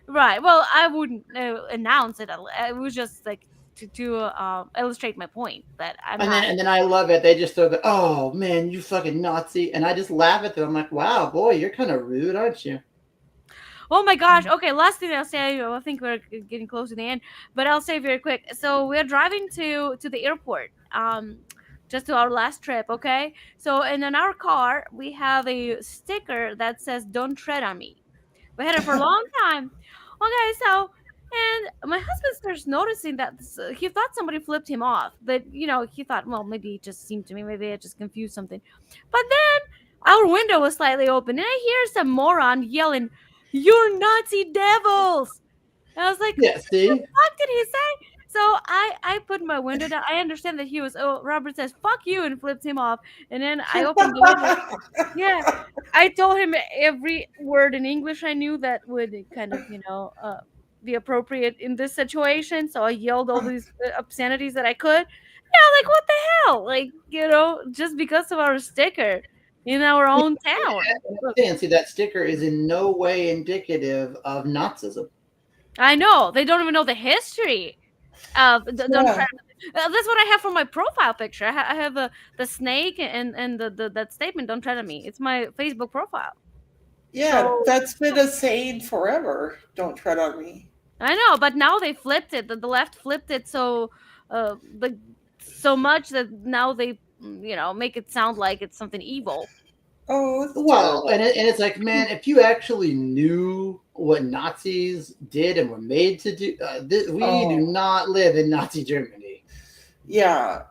Speaker 3: Right. Well, I wouldn't announce it. It was just like to illustrate my point that I'm
Speaker 4: And
Speaker 3: not.
Speaker 4: then I love it. They just throw the, oh man, you fucking Nazi, and I just laugh at them. I'm like, wow, boy, you're kind of rude, aren't you?
Speaker 3: Oh my gosh. Okay, last thing I'll say. I think we're getting close to the end, but I'll say very quick. So we're driving to the airport. Just to our last trip. Okay. So and in our car we have a sticker that says "Don't tread on me." We had it for a long time. Okay, so and my husband starts noticing that he thought somebody flipped him off, but he thought, well, maybe it just seemed to me, maybe I just confused something. But then our window was slightly open, and I hear some moron yelling, "You're Nazi devils!" And I was like,
Speaker 4: yeah, see,
Speaker 3: what the fuck did he say? So I put my window down. I understand that he was. Oh, Robert says, "Fuck you," and flipped him off. And then I opened the window. Yeah, I told him every word in English I knew that would kind of, be appropriate in this situation. So I yelled all these obscenities that I could. Yeah, like what the hell? Like, just because of our sticker in our own town.
Speaker 4: and see that sticker is in no way indicative of Nazism.
Speaker 3: I know. They don't even know the history of don't try.
Speaker 2: Yeah.
Speaker 3: That's what I have for my profile picture. I have the snake and that statement. Don't tread on me. It's my Facebook profile.
Speaker 2: Yeah,
Speaker 3: So
Speaker 2: that's been a saying forever. Don't tread on me.
Speaker 3: I know, but now they flipped it. The left flipped it so much that now they make it sound like it's something evil.
Speaker 2: Oh, it's
Speaker 4: Well,
Speaker 2: terrible.
Speaker 4: and it's like, man, if you actually knew what Nazis did and were made to do, we do not live in Nazi Germany.
Speaker 2: Yeah.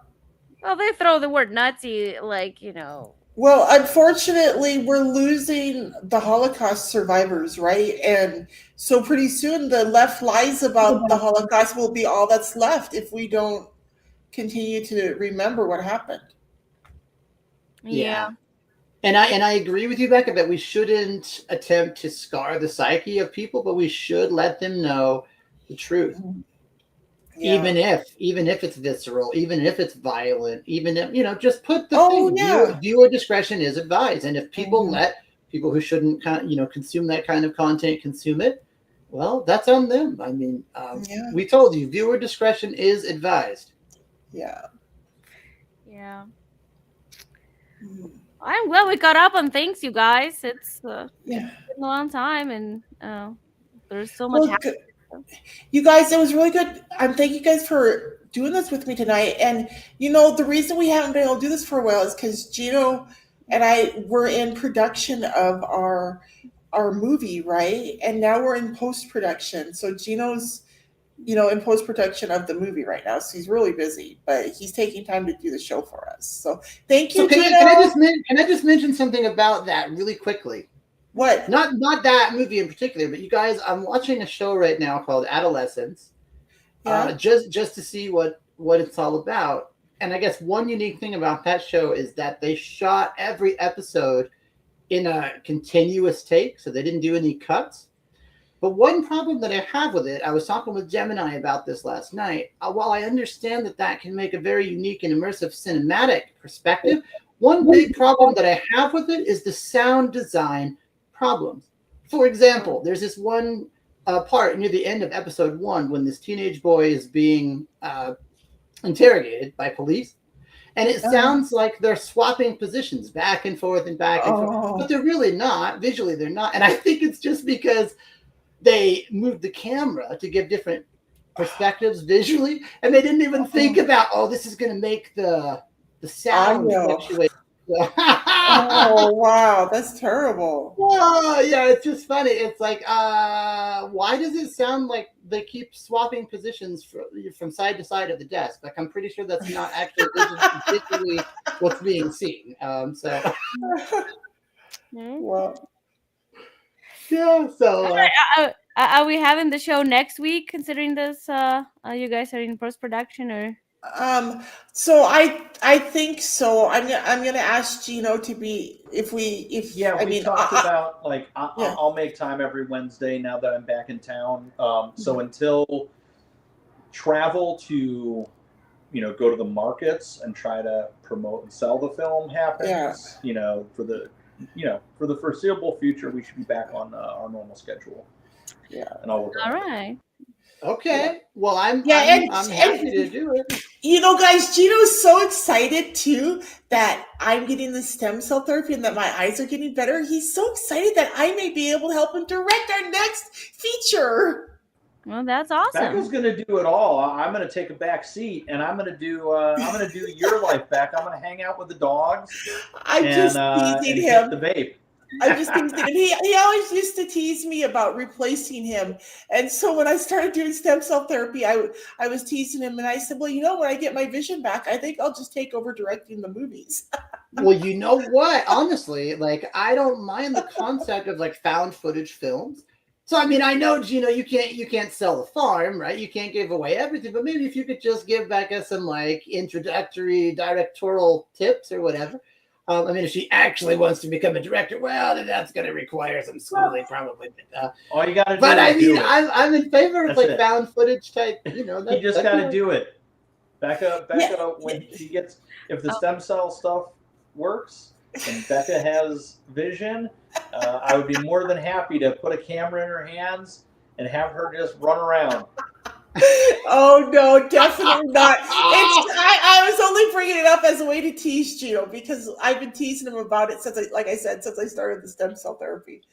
Speaker 3: Well, they throw the word Nazi
Speaker 2: Well, unfortunately, we're losing the Holocaust survivors, right? And so pretty soon the left lies about the Holocaust will be all that's left if we don't continue to remember what happened.
Speaker 3: Yeah.
Speaker 4: And I agree with you, Becca, that we shouldn't attempt to scar the psyche of people, but we should let them know the truth.
Speaker 2: Yeah.
Speaker 4: Even if it's visceral, even if it's violent, even if just put the thing.
Speaker 2: Yeah.
Speaker 4: Viewer discretion is advised, and if people let people who shouldn't consume that kind of content consume it, well, that's on them. I mean, we told you viewer discretion is advised.
Speaker 2: Yeah.
Speaker 3: I'm glad we got up on things, you guys. It's been
Speaker 2: Yeah.
Speaker 3: a long time, and there's so much happening.
Speaker 2: You guys, it was really good. Thank you guys for doing this with me tonight. And the reason we haven't been able to do this for a while is because Gino and I were in production of our movie, right? And now we're in post-production. So Gino's in post-production of the movie right now. So he's really busy, but he's taking time to do the show for us. So thank you,
Speaker 4: So
Speaker 2: Gino.
Speaker 4: can I just mention something about that really quickly?
Speaker 2: What?
Speaker 4: Not that movie in particular, but you guys, I'm watching a show right now called Adolescence. Just to see what it's all about. And I guess one unique thing about that show is that they shot every episode in a continuous take, so they didn't do any cuts. But one problem that I have with it, I was talking with Gemini about this last night. While I understand that can make a very unique and immersive cinematic perspective, one big problem that I have with it is the sound design problems. For example, there's this one part near the end of episode 1 when this teenage boy is being interrogated by police, and it sounds like they're swapping positions back and forth and back and forth, but they're really not. Visually, they're not. And I think it's just because they moved the camera to give different perspectives visually, and they didn't even think about, this is going to make the sound fluctuate.
Speaker 2: Oh wow, that's terrible.
Speaker 4: Oh, yeah, it's just funny. It's like, why does it sound like they keep swapping positions from side to side of the desk? Like, I'm pretty sure that's not actually visually what's being seen. So,
Speaker 2: Well,
Speaker 4: yeah. So,
Speaker 3: Are we having the show next week? Considering this, you guys are in post production, or
Speaker 2: so I think so. I'm gonna ask Gino to be if
Speaker 1: Yeah,
Speaker 2: I
Speaker 1: we
Speaker 2: mean
Speaker 1: talked about like
Speaker 2: yeah.
Speaker 1: I'll make time every Wednesday now that I'm back in town. So until travel to, go to the markets and try to promote and sell the film happens, for the foreseeable future, we should be back on our normal schedule.
Speaker 2: Yeah,
Speaker 1: and I'll work.
Speaker 3: all right.
Speaker 4: Okay. Well, I'm
Speaker 2: and
Speaker 4: happy to do it.
Speaker 2: Guys, Gino's so excited too that I'm getting the stem cell therapy and that my eyes are getting better. He's so excited that I may be able to help him direct our next feature.
Speaker 3: Well, that's awesome.
Speaker 1: Becca's gonna do it all. I'm gonna take a back seat, and I'm gonna do your life back. I'm gonna hang out with the dogs.
Speaker 2: I'm just teasing him.
Speaker 1: The vape.
Speaker 2: I'm just teasing him. He always used to tease me about replacing him, and so when I started doing stem cell therapy, I was teasing him, and I said, "Well, when I get my vision back, I think I'll just take over directing the movies."
Speaker 4: Well, you know what? Honestly, like, I don't mind the concept of like found footage films. So, I mean, I know, Gino, you can't sell the farm, right? You can't give away everything, but maybe if you could just give Becca some like introductory directorial tips or whatever. I mean, if she actually wants to become a director, well, then that's going to require some schooling, probably.
Speaker 1: All you got to do.
Speaker 4: But I
Speaker 1: is do
Speaker 4: mean,
Speaker 1: it.
Speaker 4: I'm in favor of
Speaker 1: That's
Speaker 4: like found footage type.
Speaker 1: You just got to do it. Becca, when she gets, if the stem cell stuff works and Becca has vision, I would be more than happy to put a camera in her hands and have her just run around.
Speaker 2: Oh no, definitely not. I was only bringing it up as a way to tease Gino because I've been teasing him about it since I started the stem cell therapy.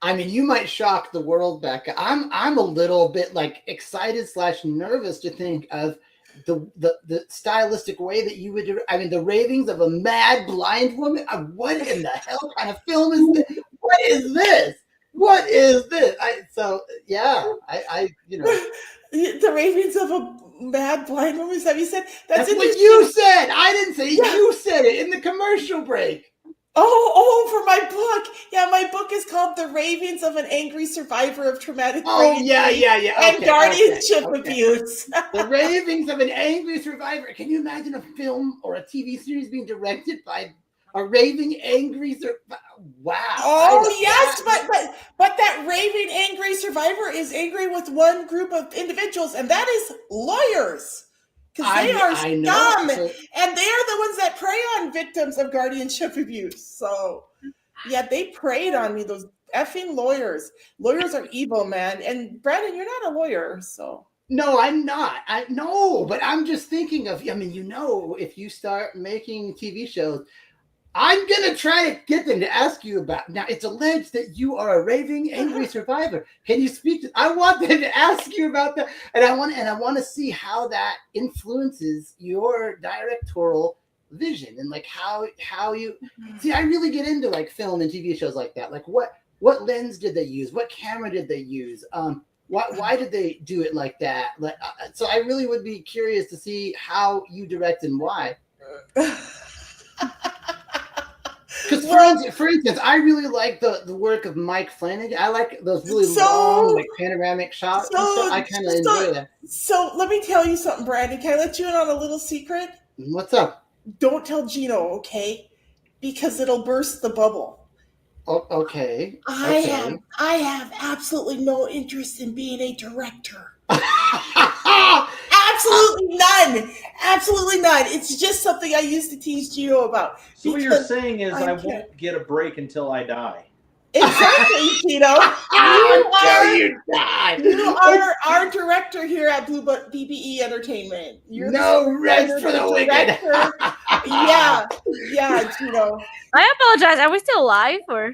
Speaker 4: I mean, you might shock the world, Becca. I'm a little bit like excited / nervous to think of the stylistic way that you would do. I mean, the ravings of a mad blind woman. What in the hell kind of film is this? What is this? What is this? The
Speaker 2: ravings of a mad blind woman. Have you said
Speaker 4: that's what you said? I didn't say you said it in the commercial break.
Speaker 2: Oh, for my book. Yeah, my book is called The Ravings of an Angry Survivor of Traumatic Brain Injury and Guardianship Abuse.
Speaker 4: The Ravings of an Angry Survivor. Can you imagine a film or a TV series being directed by a raving angry survivor? Wow.
Speaker 2: Oh yes, but that raving angry survivor is angry with one group of individuals, and that is lawyers. Because they are scum, and they are the ones that prey on victims of guardianship abuse. So, yeah, they preyed on me, those effing lawyers. Lawyers are evil, man. And Brandon, you're not a lawyer, so.
Speaker 4: No, I'm not. But I'm just thinking of, I mean, if you start making TV shows, I'm going to try to get them to ask you about. Now, it's alleged that you are a raving angry survivor. Can you speak to? I want them to ask you about that, and I want to see how that influences your directorial vision and like how you see. I really get into like film and TV shows like that. Like what lens did they use? What camera did they use? Why did they do it like that? Like, so I really would be curious to see how you direct and why. Because for instance, I really like the work of Mike Flanagan. I like those really long, like panoramic shots. I kind of enjoy that.
Speaker 2: So let me tell you something, Brandon. Can I let you in on a little secret?
Speaker 4: What's up?
Speaker 2: Don't tell Gino, okay? Because it'll burst the bubble.
Speaker 4: Oh, okay.
Speaker 2: I have absolutely no interest in being a director. Absolutely none. Absolutely none. It's just something I used to tease Gino about.
Speaker 1: So what you're saying is I won't get a break until I die.
Speaker 2: Exactly, Gino.
Speaker 4: You
Speaker 2: are our director here at BBE Entertainment. You're
Speaker 4: no rest for the wicked.
Speaker 2: Yeah, Gino.
Speaker 3: I apologize. Are we still live or?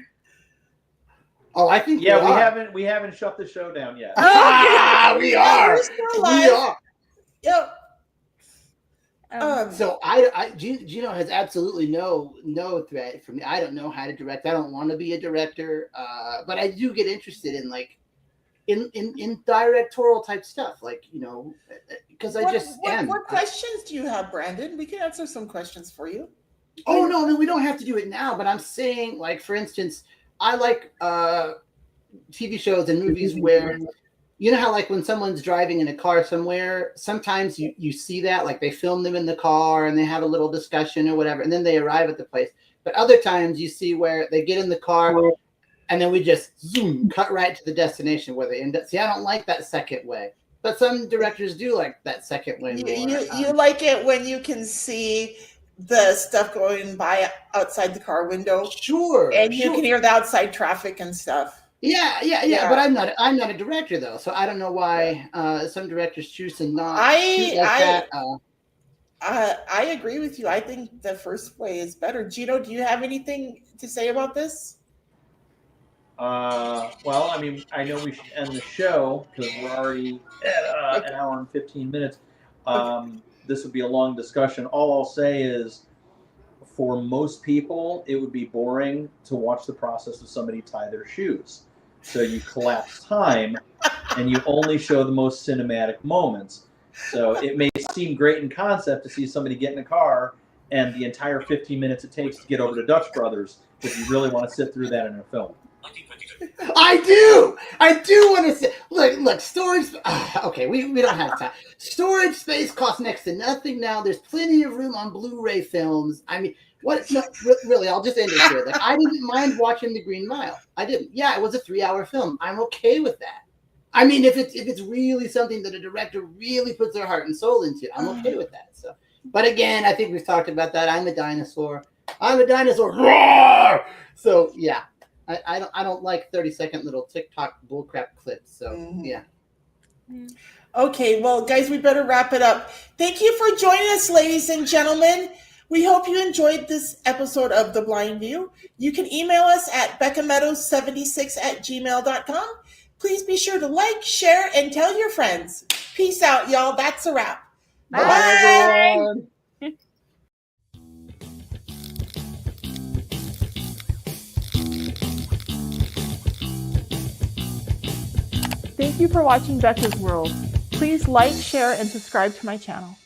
Speaker 4: Oh, I think
Speaker 1: we haven't shut the show down yet.
Speaker 4: We are.
Speaker 2: We're still live.
Speaker 4: We are.
Speaker 2: Yep.
Speaker 4: So Gino has absolutely no threat for me. I don't know how to direct. I don't want to be a director, but I do get interested in like in directorial type stuff, like because I just am.
Speaker 2: What questions do you have, Brandon? We can answer some questions for you.
Speaker 4: Oh no, I mean, we don't have to do it now. But I'm saying, like for instance, I like TV shows and movies where. You know how like when someone's driving in a car somewhere, sometimes you see that, like they film them in the car and they have a little discussion or whatever, and then they arrive at the place. But other times you see where they get in the car and then we just zoom, cut right to the destination where they end up. See, I don't like that second way. But some directors do like that second way more.
Speaker 2: You like it when you can see the stuff going by outside the car window.
Speaker 4: Sure.
Speaker 2: And you can hear the outside traffic and stuff.
Speaker 4: Yeah. But I'm not a director though, so I don't know why some directors choose to not shoot like that.
Speaker 2: I agree with you. I think the first way is better. Gino, do you have anything to say about this?
Speaker 1: Well, I mean, I know we should end the show because we're already at an hour and 15 minutes. This would be a long discussion. All I'll say is, for most people, it would be boring to watch the process of somebody tie their shoes. So you collapse time and you only show the most cinematic moments. So it may seem great in concept to see somebody get in a car and the entire 15 minutes it takes to get over to Dutch Brothers if you really want to sit through that in a film.
Speaker 4: I do want to say, look, storage. Okay, we don't have time. Storage space costs next to nothing now. There's plenty of room on Blu-ray films. I mean, what? No, really, I'll just end it here. Like, I didn't mind watching The Green Mile. I didn't. Yeah, it was a 3-hour film. I'm okay with that. I mean, if it's really something that a director really puts their heart and soul into, I'm okay with that. So, but again, I think we've talked about that. I'm a dinosaur. Roar! So yeah. I don't like 30-second little TikTok bullcrap clips. So yeah.
Speaker 2: Okay, well, guys, we better wrap it up. Thank you for joining us, ladies and gentlemen. We hope you enjoyed this episode of The Blind View. You can email us at beccameadows76@gmail.com. Please be sure to like, share, and tell your friends. Peace out, y'all. That's a wrap.
Speaker 1: Bye, everyone.
Speaker 14: Thank you for watching Becca's World. Please like, share, and subscribe to my channel.